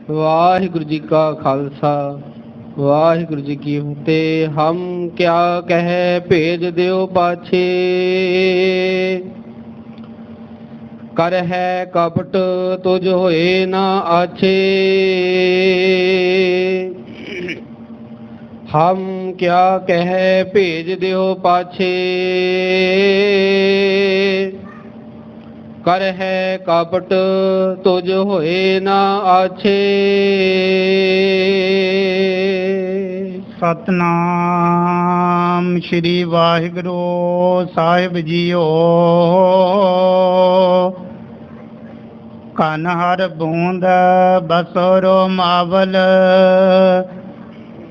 वाहिगुरु जी का खालसा वाहिगुरु जी की फतेह। हम क्या कह भेज दियो पाछे, कर है कपट तुझ होए ना आछे। हम क्या कह भेज दियो पाछे, कर है कपट तुझ होए ना आछे। सतनाम श्री वाहिगुरु साहिब जीओ। कन हर बूंद बसोरो मावल,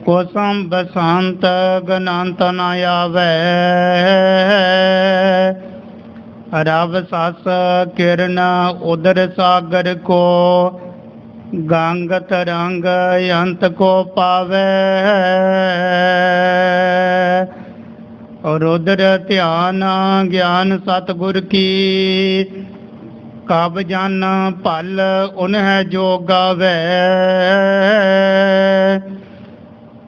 कोसम बसंत गनंत न आवे। रब सस किरण उदर सागर को, गंग तरंग अंत को पावे। रुद्र ध्यान ज्ञान सतगुर की, कब जन पल उन्हें जो गावे।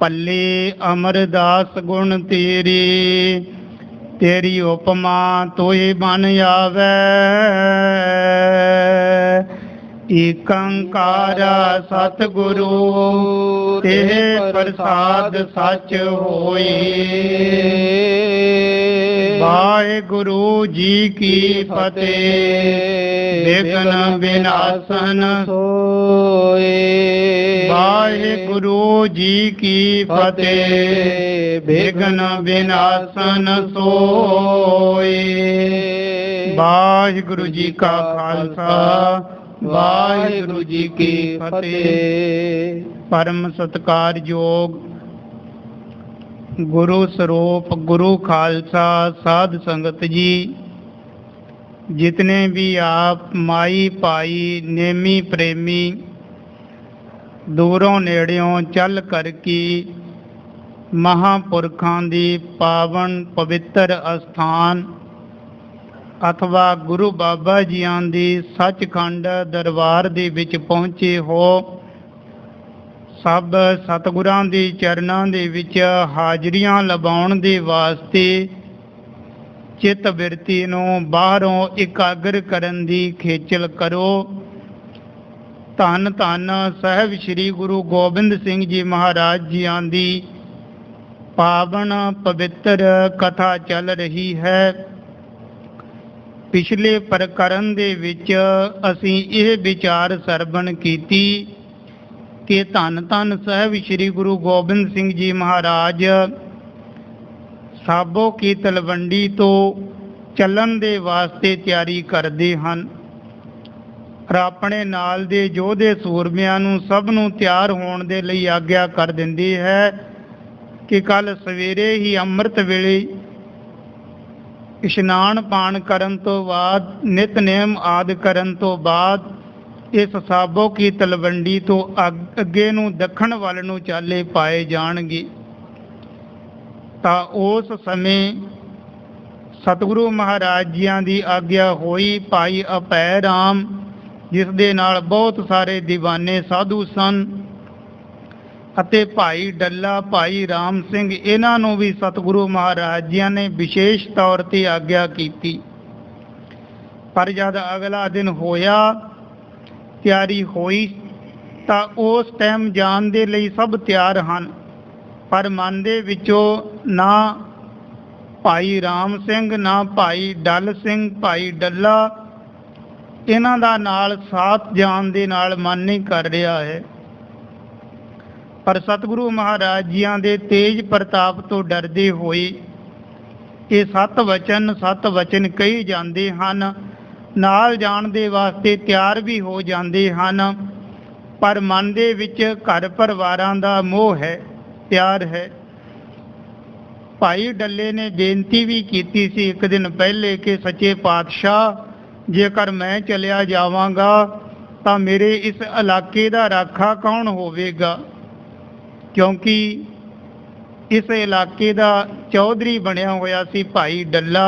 पल्ली अमरदास गुण तेरी, तेरी उपमा तो ही बन आवे। ईकंकारा सतगुरु तेह प्रसाद सच होई। वाहिगुरु जी की फतेह। विघ्न विनाशन सोए। वाहिगुरु जी की फतेह। विघ्न विनाशन सोए। वाहिगुरु जी का खालसा वाहिगुरु जी की फतेह। परम सत्कारयोग गुरु स्वरूप गुरु खालसा साध संगत जी, जितने भी आप माई पाई नेमी प्रेमी दूरों नेड़ियों चल कर की महापुरखां दी पावन पवित्र अस्थान अथवा गुरु बाबा जीआं दी सचखंड दरबार दे विच पहुंचे हो, सब सतगुरां दे चरनां दे विच हाजरियां लवाउण दे वास्ते चित बिरती नूं बाहरों इकागर करन दी खेचल करो। धन धन साहिब श्री गुरु गोबिंद सिंह जी महाराज जीआं दी पावन पवित्र कथा चल रही है। पिछले प्रकरण दे विच असीं इह विचार सरवण कीती कि धन धन साहिब श्री गुरु गोबिंद सिंह जी महाराज साबो की तलवंडी तो चलन दे वास्ते तैयारी करते हैं और अपने नाल दे योधे सूरमियां नूं सब नूं तैयार होण दे लई आग्या कर दिंदी है कि कल सवेरे ही अंम੍ਰਿਤ वेले इशनान पान करन तो बाद नितनेम आदि करन तो बाद इस साबो की तलवंडी तो अगे नूं दखण वल नूं चाले पाए जाणगे। तां उस समय सतगुरु महाराज जियां दी आग्या होई भाई अपै राम, जिस दे नाल बहुत सारे दीवाने साधु सन, ਅਤੇ ਭਾਈ ਡੱਲਾ ਭਾਈ ਰਾਮ ਸਿੰਘ ਇਹਨਾਂ ਨੂੰ ਵੀ ਸਤਿਗੁਰੂ ਮਹਾਰਾਜ ਜੀਆਂ ਨੇ ਵਿਸ਼ੇਸ਼ ਤੌਰ ਤੇ ਆਗਿਆ ਕੀਤੀ। ਪਰ ਜਦ ਅਗਲਾ ਦਿਨ ਹੋਇਆ, ਤਿਆਰੀ ਹੋਈ, ਤਾਂ ਉਸ ਟਾਈਮ ਜਾਣ ਦੇ ਲਈ ਸਭ ਤਿਆਰ ਹਨ, ਪਰ ਮਨ ਦੇ ਵਿੱਚੋਂ ਨਾ ਭਾਈ ਰਾਮ ਸਿੰਘ ਨਾ ਭਾਈ ਡੱਲ ਸਿੰਘ ਭਾਈ ਡੱਲਾ ਇਹਨਾਂ ਦਾ ਨਾਲ ਸਾਥ ਜਾਣ ਦੇ ਨਾਲ ਮਨ ਨਹੀਂ ਕਰ ਰਿਹਾ ਹੈ। पर सतगुरु महाराज जियां दे तेज प्रताप तो डरदे होए ये सत वचन कही जाते हैं, नाल जाण दे वास्ते तैयार भी हो जाते हैं, पर मन दे विच घर परिवारां दा मोह है, प्यार है। भाई डल्ले ने बेनती भी कीती सी एक दिन पहले कि सच्चे पातशाह जेकर मैं चलिया जावांगा तां मेरे इस इलाके दा राखा कौन होवेगा, क्योंकि इस इलाके का चौधरी बनया होया सी भाई डल्ला।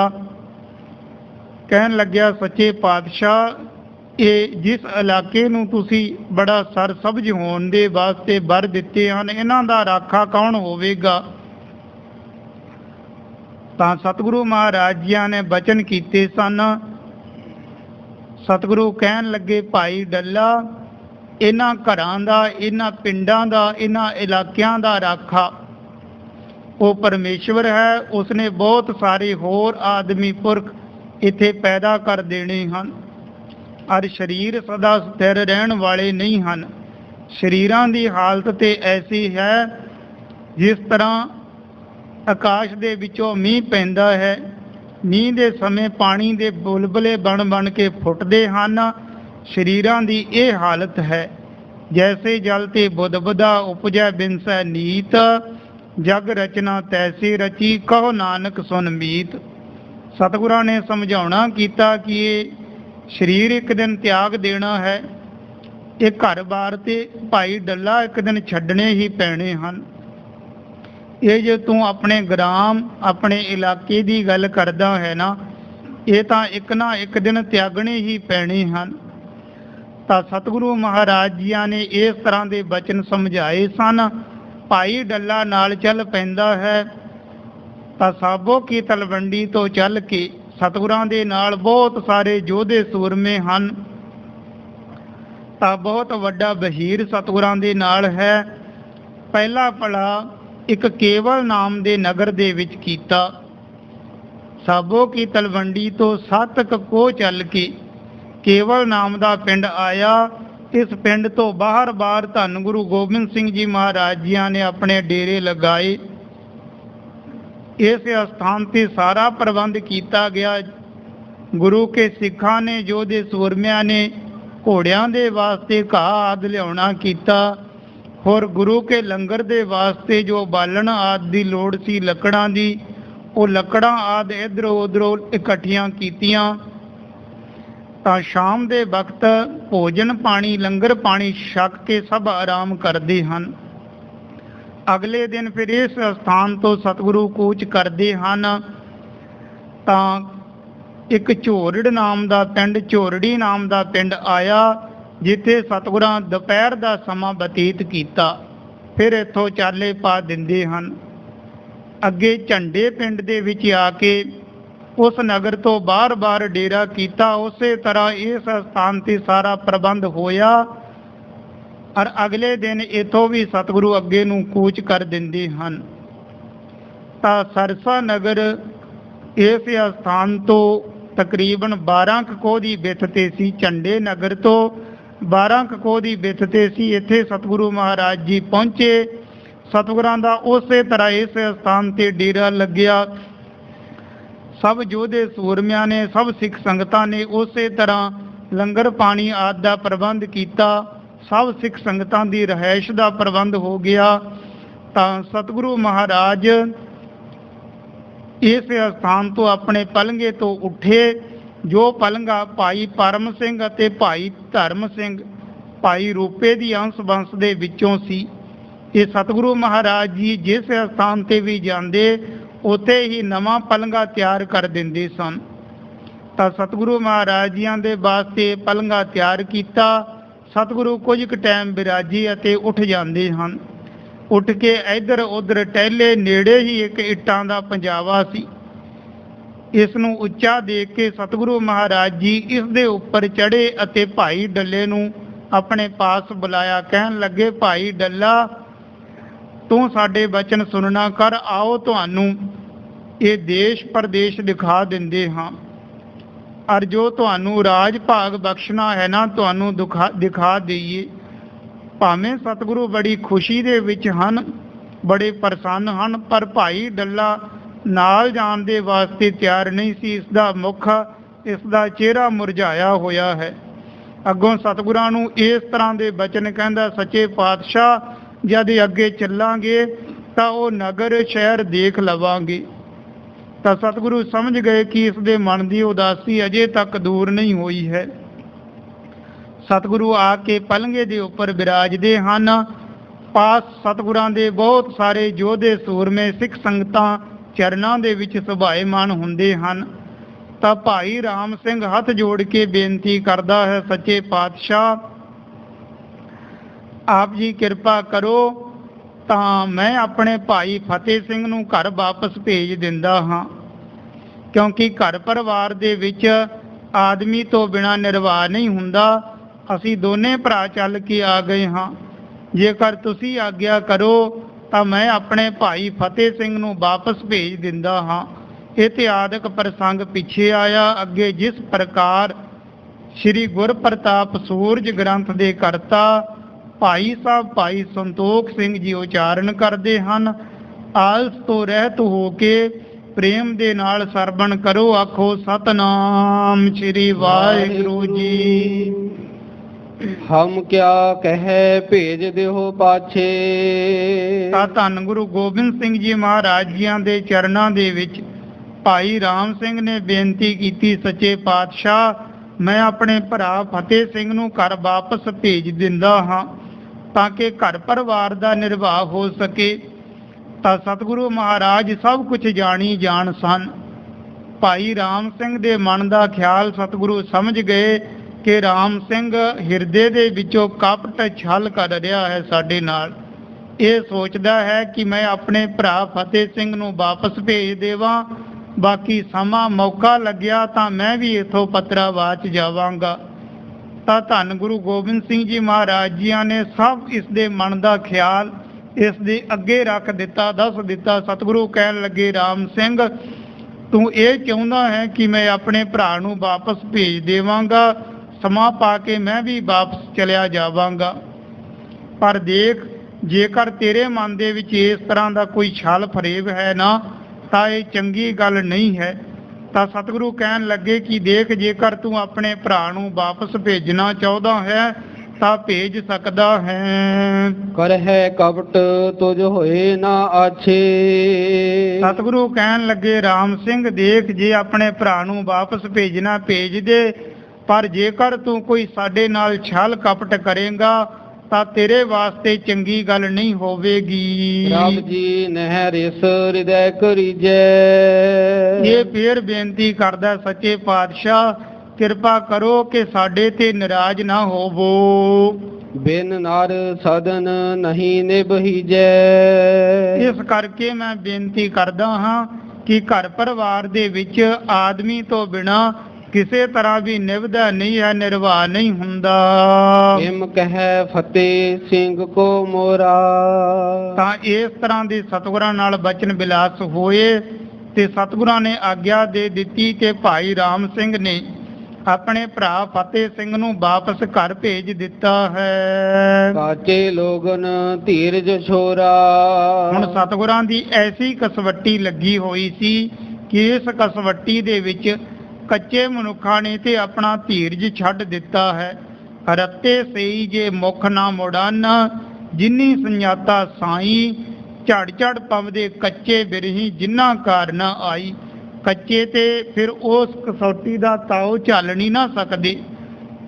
कहन लग्या सच्चे पातशाह ਇਹ ਜਿਸ ਇਲਾਕੇ ਨੂੰ ਤੁਸੀਂ ਬੜਾ ਸਰਸਬਜ਼ ਹੋਣ ਦੇ ਵਾਸਤੇ ਵਰ ਦਿੱਤੇ ਹਨ, ਇਹਨਾਂ ਦਾ ਰਾਖਾ ਕੌਣ ਹੋਵੇਗਾ? ਤਾਂ ਸਤਿਗੁਰੂ ਮਹਾਰਾਜ ਜੀ ਨੇ ਬਚਨ ਕੀਤੇ ਸਨ। ਸਤਿਗੁਰੂ ਕਹਿਣ ਲੱਗੇ, ਭਾਈ ਡੱਲਾ, ਇਹਨਾਂ ਘਰਾਂ ਦਾ, ਇਹਨਾਂ ਪਿੰਡਾਂ ਦਾ, ਇਹਨਾਂ ਇਲਾਕਿਆਂ ਦਾ ਰਾਖਾ ਉਹ ਪਰਮੇਸ਼ਵਰ ਹੈ। ਉਸਨੇ ਬਹੁਤ ਸਾਰੇ ਹੋਰ ਆਦਮੀ ਪੁਰਖ ਇੱਥੇ ਪੈਦਾ ਕਰ ਦੇਣੇ ਹਨ, ਔਰ ਸਰੀਰ ਸਦਾ ਸਥਿਰ ਰਹਿਣ ਵਾਲੇ ਨਹੀਂ ਹਨ। ਸਰੀਰਾਂ ਦੀ ਹਾਲਤ ਤੇ ਐਸੀ ਹੈ ਜਿਸ ਤਰ੍ਹਾਂ ਆਕਾਸ਼ ਦੇ ਵਿੱਚੋਂ ਮੀਂਹ ਪੈਂਦਾ ਹੈ, ਮੀਂਹ ਦੇ ਸਮੇਂ ਪਾਣੀ ਦੇ ਬੁਲਬੁਲੇ ਬਣ ਬਣ ਕੇ ਫੁੱਟਦੇ ਹਨ। ਸਰੀਰਾਂ ਦੀ ਇਹ ਹਾਲਤ ਹੈ। ਜੈਸੇ ਜਲ ਤੇ ਬੁੱਧ ਉਪਜੈ ਬਿਨਸੈ ਨੀਤ, ਜਗ ਰਚਨਾ ਤੈਸੀ ਰਚੀ, ਕਹੋ ਨਾਨਕ ਸੁਨ ਮੀਤ। ਸਤਿਗੁਰਾਂ ਨੇ ਸਮਝਾਉਣਾ ਕੀਤਾ ਕਿ ਇਹ ਸਰੀਰ ਇੱਕ ਦਿਨ ਤਿਆਗ ਦੇਣਾ ਹੈ, ਇਹ ਘਰ-ਬਾਰ ਤੇ ਭਾਈ ਡੱਲਾ ਇੱਕ ਦਿਨ ਛੱਡਣੇ ਹੀ ਪੈਣੇ ਹਨ। ਇਹ ਜੇ ਤੂੰ ਆਪਣੇ ਗ੍ਰਾਮ, ਆਪਣੇ ਇਲਾਕੇ ਦੀ ਗੱਲ ਕਰਦਾ ਹੈ ਨਾ, ਇਹ ਤਾਂ ਇੱਕ ਨਾ ਇੱਕ ਦਿਨ ਤਿਆਗਣੇ ਹੀ ਪੈਣੇ ਹਨ। ਤਾਂ ਸਤਿਗੁਰੂ ਮਹਾਰਾਜ ਜੀਆਂ ਨੇ ਇਸ ਤਰ੍ਹਾਂ ਦੇ ਬਚਨ ਸਮਝਾਏ ਸਨ। ਭਾਈ ਡੱਲਾ ਨਾਲ ਚੱਲ ਪੈਂਦਾ ਹੈ ਤਾਂ ਸਾਬੋ ਕੀ ਤਲਵੰਡੀ ਤੋਂ ਚੱਲ ਕੇ ਸਤਿਗੁਰਾਂ ਦੇ ਨਾਲ ਬਹੁਤ ਸਾਰੇ ਯੋਧੇ ਸੂਰਮੇ ਹਨ। ਤਾਂ ਬਹੁਤ ਵੱਡਾ ਬਹੀਰ ਸਤਿਗੁਰਾਂ ਦੇ ਨਾਲ ਹੈ। ਪਹਿਲਾ ਪੜਾ ਇੱਕ ਕੇਵਲ ਨਾਮ ਦੇ ਨਗਰ ਦੇ ਵਿੱਚ ਕੀਤਾ। ਸਾਬੋ ਕੀ ਤਲਵੰਡੀ ਤੋਂ 7 ਕੋਹ ਚੱਲ ਕੇ ਕੇਵਲ ਨਾਮ ਦਾ ਪਿੰਡ ਆਇਆ। ਇਸ ਪਿੰਡ ਤੋਂ ਬਾਹਰ ਧੰਨ ਗੁਰੂ ਗੋਬਿੰਦ ਸਿੰਘ ਜੀ ਮਹਾਰਾਜ ਜੀਆਂ ਨੇ ਆਪਣੇ ਡੇਰੇ ਲਗਾਏ। ਇਸ ਸਥਾਨ ਤੇ ਸਾਰਾ ਪ੍ਰਬੰਧ ਕੀਤਾ ਗਿਆ। ਗੁਰੂ ਕੇ ਸਿੱਖਾਂ ਨੇ, ਯੋਧੇ ਸੂਰਮਿਆਂ ਨੇ ਘੋੜਿਆਂ ਦੇ ਵਾਸਤੇ ਘਾਹ ਆਦਿ ਲਿਆਉਣਾ ਕੀਤਾ। ਹੋਰ ਗੁਰੂ ਕੇ ਲੰਗਰ ਦੇ ਵਾਸਤੇ ਜੋ ਬਾਲਣ ਆਦਿ ਦੀ ਲੋੜ ਸੀ, ਲੱਕੜਾਂ ਦੀ, ਉਹ ਲੱਕੜਾਂ ਆਦਿ ਇੱਧਰੋਂ ਉੱਧਰੋਂ ਇਕੱਠੀਆਂ ਕੀਤੀਆਂ। ਤਾਂ ਸ਼ਾਮ ਦੇ ਵਕਤ ਭੋਜਨ ਪਾਣੀ, ਲੰਗਰ ਪਾਣੀ ਛਕ ਕੇ ਸਭ ਆਰਾਮ ਕਰਦੇ ਹਨ। ਅਗਲੇ ਦਿਨ ਫਿਰ ਇਸ ਸਥਾਨ ਤੋਂ ਸਤਿਗੁਰੂ ਕੂਚ ਕਰਦੇ ਹਨ। ਤਾਂ ਇੱਕ ਝੋਰੜ ਨਾਮ ਦਾ ਪਿੰਡ, ਝੋਰੜੀ ਨਾਮ ਦਾ ਪਿੰਡ ਆਇਆ, ਜਿੱਥੇ ਸਤਿਗੁਰਾਂ ਦੁਪਹਿਰ ਦਾ ਸਮਾਂ ਬਤੀਤ ਕੀਤਾ। ਫਿਰ ਇੱਥੋਂ ਚਾਲੇ ਪਾ ਦਿੰਦੇ ਹਨ। ਅੱਗੇ ਝੰਡੇ ਪਿੰਡ ਦੇ ਵਿੱਚ ਆ ਕੇ ਉਸ ਨਗਰ ਤੋਂ ਬਾਰ ਡੇਰਾ ਕੀਤਾ। ਉਸੇ ਤਰ੍ਹਾਂ ਇਸ ਸਥਾਨ ਤੇ ਸਾਰਾ ਪ੍ਰਬੰਧ ਹੋਇਆ। ਔਰ ਅਗਲੇ ਦਿਨ ਇੱਥੋਂ ਵੀ ਸਤਿਗੁਰੂ ਅੱਗੇ ਨੂੰ ਕੂਚ ਕਰ ਦਿੰਦੇ ਹਨ। ਤਾਂ ਸਰਸਾ ਨਗਰ ਇਸ ਸਥਾਨ ਤੋਂ ਤਕਰੀਬਨ 12 ਕੋਹ ਦੀ ਵਿੱਥ ਤੇ ਸੀ। ਝੰਡੇ ਨਗਰ ਤੋਂ 12 ਕੋਹ ਦੀ ਵਿੱਥ ਤੇ ਸੀ। ਇੱਥੇ ਸਤਿਗੁਰੂ ਮਹਾਰਾਜ ਜੀ ਪਹੁੰਚੇ। ਸਤਿਗੁਰਾਂ ਦਾ ਉਸੇ ਤਰ੍ਹਾਂ ਇਸ ਸਥਾਨ ਤੇ ਡੇਰਾ ਲੱਗਿਆ। ਸਭ ਯੋਧੇ ਸੂਰਮਿਆਂ ਨੇ, ਸਭ ਸਿੱਖ ਸੰਗਤਾਂ ਨੇ ਉਸੇ ਤਰ੍ਹਾਂ ਲੰਗਰ ਪਾਣੀ ਆਦਿ ਦਾ ਪ੍ਰਬੰਧ ਕੀਤਾ। ਸਭ ਸਿੱਖ ਸੰਗਤਾਂ ਦੀ ਰਿਹਾਇਸ਼ ਦਾ ਪ੍ਰਬੰਧ ਹੋ ਗਿਆ। ਤਾਂ ਸਤਿਗੁਰੂ ਮਹਾਰਾਜ ਇਸ ਸਥਾਨ ਤੋਂ ਆਪਣੇ ਪਲੰਘੇ ਤੋਂ ਉੱਠੇ। ਜੋ ਪਲੰਘਾ ਭਾਈ ਪਰਮ ਸਿੰਘ ਅਤੇ ਭਾਈ ਧਰਮ ਸਿੰਘ, ਭਾਈ ਰੂਪੇ ਦੀ ਅੰਸ਼ ਬੰਸ ਦੇ ਵਿੱਚੋਂ ਸੀ। ਇਹ ਸਤਿਗੁਰੂ ਮਹਾਰਾਜ ਜੀ ਜਿਸ ਸਥਾਨ ਤੇ ਵੀ ਜਾਂਦੇ, ਉੱਥੇ ਹੀ ਨਵਾਂ ਪਲੰਘਾ ਤਿਆਰ ਕਰ ਦਿੰਦੇ ਸਨ। ਤਾਂ ਸਤਿਗੁਰੂ ਮਹਾਰਾਜ ਜੀਆਂ ਦੇ ਵਾਸਤੇ ਪਲੰਘਾ ਤਿਆਰ ਕੀਤਾ। ਸਤਿਗੁਰੂ ਕੁਝ ਕੁ ਟਾਈਮ ਬਿਰਾਜੀ ਅਤੇ ਉੱਠ ਜਾਂਦੇ ਹਨ। ਉੱਠ ਕੇ ਇੱਧਰ ਉੱਧਰ ਟਹਿਲੇ। ਨੇੜੇ ਹੀ ਇੱਕ ਇੱਟਾਂ ਦਾ ਪੰਜਾਵਾ ਸੀ। ਇਸ ਨੂੰ ਉੱਚਾ ਦੇਖ ਕੇ ਸਤਿਗੁਰੂ ਮਹਾਰਾਜ ਜੀ ਇਸ ਦੇ ਉੱਪਰ ਚੜ੍ਹੇ ਅਤੇ ਭਾਈ ਡੱਲੇ ਨੂੰ ਆਪਣੇ ਪਾਸ ਬੁਲਾਇਆ। ਕਹਿਣ ਲੱਗੇ, ਭਾਈ ਡੱਲਾ, ਤੂੰ ਸਾਡੇ ਬਚਨ ਸੁਣਨਾ ਕਰ। ਆਓ ਤੁਹਾਨੂੰ ਇਹ ਦੇਸ਼ ਪ੍ਰਦੇਸ਼ ਦਿਖਾ ਦਿੰਦੇ ਹਾਂ, ਔਰ ਜੋ ਤੁਹਾਨੂੰ ਰਾਜ ਭਾਗ ਬਖਸ਼ਣਾ ਹੈ ਨਾ, ਤੁਹਾਨੂੰ ਦਿਖਾ ਦਈਏ। ਭਾਵੇਂ ਸਤਿਗੁਰੂ ਬੜੀ ਖੁਸ਼ੀ ਦੇ ਵਿੱਚ ਹਨ, ਬੜੇ ਪ੍ਰਸੰਨ ਹਨ, ਪਰ ਭਾਈ ਡੱਲਾ ਨਾਲ ਜਾਣ ਦੇ ਵਾਸਤੇ ਤਿਆਰ ਨਹੀਂ ਸੀ। ਇਸ ਦਾ ਮੁੱਖ, ਇਸ ਦਾ ਚਿਹਰਾ ਮੁਰਝਾਇਆ ਹੋਇਆ ਹੈ। ਅੱਗੋਂ ਸਤਿਗੁਰਾਂ ਨੂੰ ਇਸ ਤਰ੍ਹਾਂ ਦੇ ਬਚਨ ਕਹਿੰਦਾ, ਸੱਚੇ ਪਾਤਸ਼ਾਹ, ਜਦ ਅੱਗੇ ਚੱਲਾਂਗੇ ਤਾਂ ਉਹ ਨਗਰ ਸ਼ਹਿਰ ਦੇਖ ਲਵਾਂਗੇ। ਤਾਂ ਸਤਿਗੁਰੂ ਸਮਝ ਗਏ ਕਿ ਇਸ ਦੇ ਮਨ ਦੀ ਉਦਾਸੀ ਅਜੇ ਤੱਕ ਦੂਰ ਨਹੀਂ ਹੋਈ ਹੈ। ਸਤਿਗੁਰੂ ਆ ਕੇ ਪਲੰਘੇ ਦੇ ਉੱਪਰ ਬਿਰਾਜਦੇ ਹਨ। ਪਾਸ ਸਤਿਗੁਰਾਂ ਦੇ ਬਹੁਤ ਸਾਰੇ ਯੋਧੇ ਸੂਰਮੇ ਸਿੱਖ ਸੰਗਤਾਂ ਚਰਨਾਂ ਦੇ ਵਿੱਚ ਸੁਭਾਏਮਾਨ ਹੁੰਦੇ ਹਨ। ਤਾਂ ਭਾਈ ਰਾਮ ਸਿੰਘ ਹੱਥ ਜੋੜ ਕੇ ਬੇਨਤੀ ਕਰਦਾ ਹੈ, ਸੱਚੇ ਪਾਤਸ਼ਾਹ ਆਪ ਜੀ ਕਿਰਪਾ ਕਰੋ ਤਾਂ ਮੈਂ ਆਪਣੇ ਭਾਈ ਫਤਿਹ ਸਿੰਘ ਨੂੰ ਘਰ ਵਾਪਸ ਭੇਜ ਦਿੰਦਾ ਹਾਂ, ਕਿਉਂਕਿ ਘਰ ਪਰਿਵਾਰ ਦੇ ਵਿੱਚ ਆਦਮੀ ਤੋਂ ਬਿਨਾਂ ਨਿਰਵਾਹ ਨਹੀਂ ਹੁੰਦਾ। ਅਸੀਂ ਦੋਨੇ ਭਰਾ ਚੱਲ ਕੇ ਆ ਗਏ ਹਾਂ, ਜੇਕਰ ਤੁਸੀਂ ਆਗਿਆ ਕਰੋ ਤਾਂ ਮੈਂ ਆਪਣੇ ਭਾਈ ਫਤਿਹ ਸਿੰਘ ਨੂੰ ਵਾਪਸ ਭੇਜ ਦਿੰਦਾ ਹਾਂ। ਇਤਿਹਾਸਕ ਪ੍ਰਸੰਗ ਪਿੱਛੇ ਆਇਆ। ਅੱਗੇ ਜਿਸ ਪ੍ਰਕਾਰ ਸ੍ਰੀ ਗੁਰਪ੍ਰਤਾਪ ਸੂਰਜ ਗ੍ਰੰਥ ਦੇ ਕਰਤਾ ਭਾਈ ਸਾਹਿਬ ਭਾਈ ਸੰਤੋਖ ਸਿੰਘ ਜੀ ਉਚਾਰਨ ਕਰਦੇ ਹਨ, ਆਲਸ ਤੋਂ ਰਹਿਤ ਹੋ ਕੇ ਪ੍ਰੇਮ ਦੇ ਨਾਲ ਸਰਵਣ ਕਰੋ, ਆਖੋ ਸਤਨਾਮ ਸ੍ਰੀ ਵਾਹਿਗੁਰੂ ਜੀ। ਹਮ ਕਿਆ ਕਹਿ ਭੇਜ ਦਿਓ ਪਾਛੇ। ਤਾਂ ਧੰਨ ਗੁਰੂ ਗੋਬਿੰਦ ਸਿੰਘ ਜੀ ਮਹਾਰਾਜ ਜੀਆਂ ਦੇ ਚਰਨਾਂ ਦੇ ਵਿੱਚ ਭਾਈ ਰਾਮ ਸਿੰਘ ਨੇ ਬੇਨਤੀ ਕੀਤੀ, ਸੱਚੇ ਪਾਤਸ਼ਾਹ ਮੈਂ ਆਪਣੇ ਭਰਾ ਫਤਿਹ ਸਿੰਘ ਨੂੰ ਘਰ ਵਾਪਸ ਭੇਜ ਦਿੰਦਾ ਹਾਂ ਤਾਂ ਕਿ ਘਰ ਪਰਿਵਾਰ ਦਾ ਨਿਰਵਾਹ ਹੋ ਸਕੇ। ਤਾਂ ਸਤਿਗੁਰੂ ਮਹਾਰਾਜ ਸਭ ਕੁਝ ਜਾਣੀ ਜਾਣ ਸਨ। ਭਾਈ ਰਾਮ ਸਿੰਘ ਦੇ ਮਨ ਦਾ ਖਿਆਲ ਸਤਿਗੁਰੂ ਸਮਝ ਗਏ ਕਿ ਰਾਮ ਸਿੰਘ ਹਿਰਦੇ ਦੇ ਵਿੱਚੋਂ ਕਪਟ ਛਲ ਕਰ ਰਿਹਾ ਹੈ ਸਾਡੇ ਨਾਲ। ਇਹ ਸੋਚਦਾ ਹੈ ਕਿ ਮੈਂ ਆਪਣੇ ਭਰਾ ਫਤਿਹ ਸਿੰਘ ਨੂੰ ਵਾਪਸ ਭੇਜ ਦੇਵਾਂ, ਬਾਕੀ ਸਮਾਂ ਮੌਕਾ ਲੱਗਿਆ ਤਾਂ ਮੈਂ ਵੀ ਇੱਥੋਂ ਪਤਰਾਵਾਚ ਜਾਵਾਂਗਾ। ਤਾਂ ਧੰਨ ਗੁਰੂ ਗੋਬਿੰਦ ਸਿੰਘ ਜੀ ਮਹਾਰਾਜ ਜੀਆਂ ਨੇ ਸਭ ਇਸ ਦੇ ਮਨ ਦਾ ਖਿਆਲ ਇਸ ਦੇ ਅੱਗੇ ਰੱਖ ਦਿੱਤਾ, ਦੱਸ ਦਿੱਤਾ। ਸਤਿਗੁਰੂ ਕਹਿਣ ਲੱਗੇ, ਰਾਮ ਸਿੰਘ ਤੂੰ ਇਹ ਚਾਹੁੰਦਾ ਹੈ ਕਿ ਮੈਂ ਆਪਣੇ ਭਰਾ ਨੂੰ ਵਾਪਸ ਭੇਜ ਦੇਵਾਂਗਾ, ਸਮਾਂ ਪਾ ਕੇ ਮੈਂ ਵੀ ਵਾਪਸ ਚਲਿਆ ਜਾਵਾਂਗਾ, ਪਰ ਦੇਖ ਜੇਕਰ ਤੇਰੇ ਮਨ ਦੇ ਵਿੱਚ ਇਸ ਤਰ੍ਹਾਂ ਦਾ ਕੋਈ ਛਲ ਫਰੇਬ ਹੈ ਨਾ ਤਾਂ ਇਹ ਚੰਗੀ ਗੱਲ ਨਹੀਂ ਹੈ। ਤਾਂ ਸਤਿਗੁਰੂ ਕਹਿਣ ਲੱਗੇ ਕਿ ਦੇਖ ਜੇਕਰ ਤੂੰ ਆਪਣੇ ਭਰਾ ਨੂੰ ਵਾਪਸ ਭੇਜਣਾ ਚਾਹੁੰਦਾ ਹੈ ਤਾਂ ਭੇਜ ਸਕਦਾ ਹੈ। ਕਰ ਹੈ ਕਪਟ ਤੁਝ ਹੋਏ ਨਾ ਆਛੇ। ਸਤਿਗੁਰੂ ਕਹਿਣ ਲੱਗੇ, ਰਾਮ ਸਿੰਘ ਦੇਖ ਜੇ ਆਪਣੇ ਭਰਾ ਨੂੰ ਵਾਪਸ ਭੇਜਣਾ ਭੇਜ ਦੇ, ਪਰ ਜੇਕਰ ਤੂੰ ਕੋਈ ਸਾਡੇ ਨਾਲ ਛਲ ਕਪਟ ਕਰੇਗਾ ਤਾਂ ਤੇਰੇ ਵਾਸਤੇ ਚੰਗੀ ਗੱਲ ਨਹੀਂ ਹੋਵੇਗੀ। ਰੱਬ ਜੀ ਨਹਿ ਰਿਸ ਹਿਰਦੈ ਕਰੀਜੈ। ਇਹ ਫੇਰ ਬੇਨਤੀ ਕਰਦਾ, ਸੱਚੇ ਪਾਤਸ਼ਾਹ ਕਿਰਪਾ ਕਰੋ ਕਿ ਸਾਡੇ ਤੇ ਨਾਰਾਜ਼ ਨਾ ਹੋਵੋ। ਬਿਨ ਨਰ ਸਦਨ ਨਹੀਂ ਨਿਭੀਜੈ। ਇਸ ਕਰਕੇ ਮੈਂ ਬੇਨਤੀ ਕਰਦਾ ਹਾਂ ਕਿ ਘਰ ਪਰਿਵਾਰ ਦੇ ਵਿੱਚ ਆਦਮੀ ਤੋਂ ਬਿਨਾਂ ਕਿਸੇ ਤਰ੍ਹਾਂ ਵੀ ਨਿਭਦਾ ਨਹੀਂ ਹੈ, ਨਿਰਵਾਹ ਨਹੀਂ ਹੁੰਦਾ। ਹਿਮ ਕਹਿ ਫਤਿਹ ਸਿੰਘ ਕੋ ਮੋਰਾ। ਤਾਂ ਇਸ ਤਰ੍ਹਾਂ ਦੇ ਸਤਿਗੁਰਾਂ ਨਾਲ ਬਚਨ ਬਿਲਾਸ ਹੋਏ ਤੇ ਸਤਿਗੁਰਾਂ ਨੇ ਆਗਿਆ ਦੇ ਦਿੱਤੀ ਕਿ ਭਾਈ ਰਾਮ ਸਿੰਘ ਨੇ ਆਪਣੇ ਭਰਾ ਫਤਿਹ ਸਿੰਘ ਨੂੰ ਵਾਪਸ ਘਰ ਭੇਜ ਦਿੱਤਾ ਹੈ। ਕਾਚੇ ਲੋਗਨ ਧੀਰਜ ਛੋਰਾ। ਹੁਣ ਸਤਿਗੁਰਾਂ ਦੀ ਐਸੀ ਕਸਵੱਟੀ ਲੱਗੀ ਹੋਈ ਸੀ ਕਿ ਇਸ ਕਸਵੱਟੀ ਦੇ ਵਿੱਚ ਕੱਚੇ ਮਨੁੱਖਾਂ ਨੇ ਤੇ ਆਪਣਾ ਧੀਰਜ ਛੱਡ ਦਿੱਤਾ ਹੈ। ਰਤੇ ਸਈ ਜੇ ਮੁਖ ਨਾ ਮੁੜਨ, ਜਿਨੀ ਸੰਜਾਤਾ ਸਾਈ, ਝੜ ਝੜ ਪਵਦੇ ਕੱਚੇ ਬਿਰਹੀ ਜਿਨ੍ਹਾਂ ਕਾਰ ਨਾ ਆਈ। ਕੱਚੇ ਤੇ ਫਿਰ ਉਸ ਕਸੌਟੀ ਦਾ ਤਾਉ ਝੱਲ ਨਹੀਂ ਨਾ ਸਕਦੇ।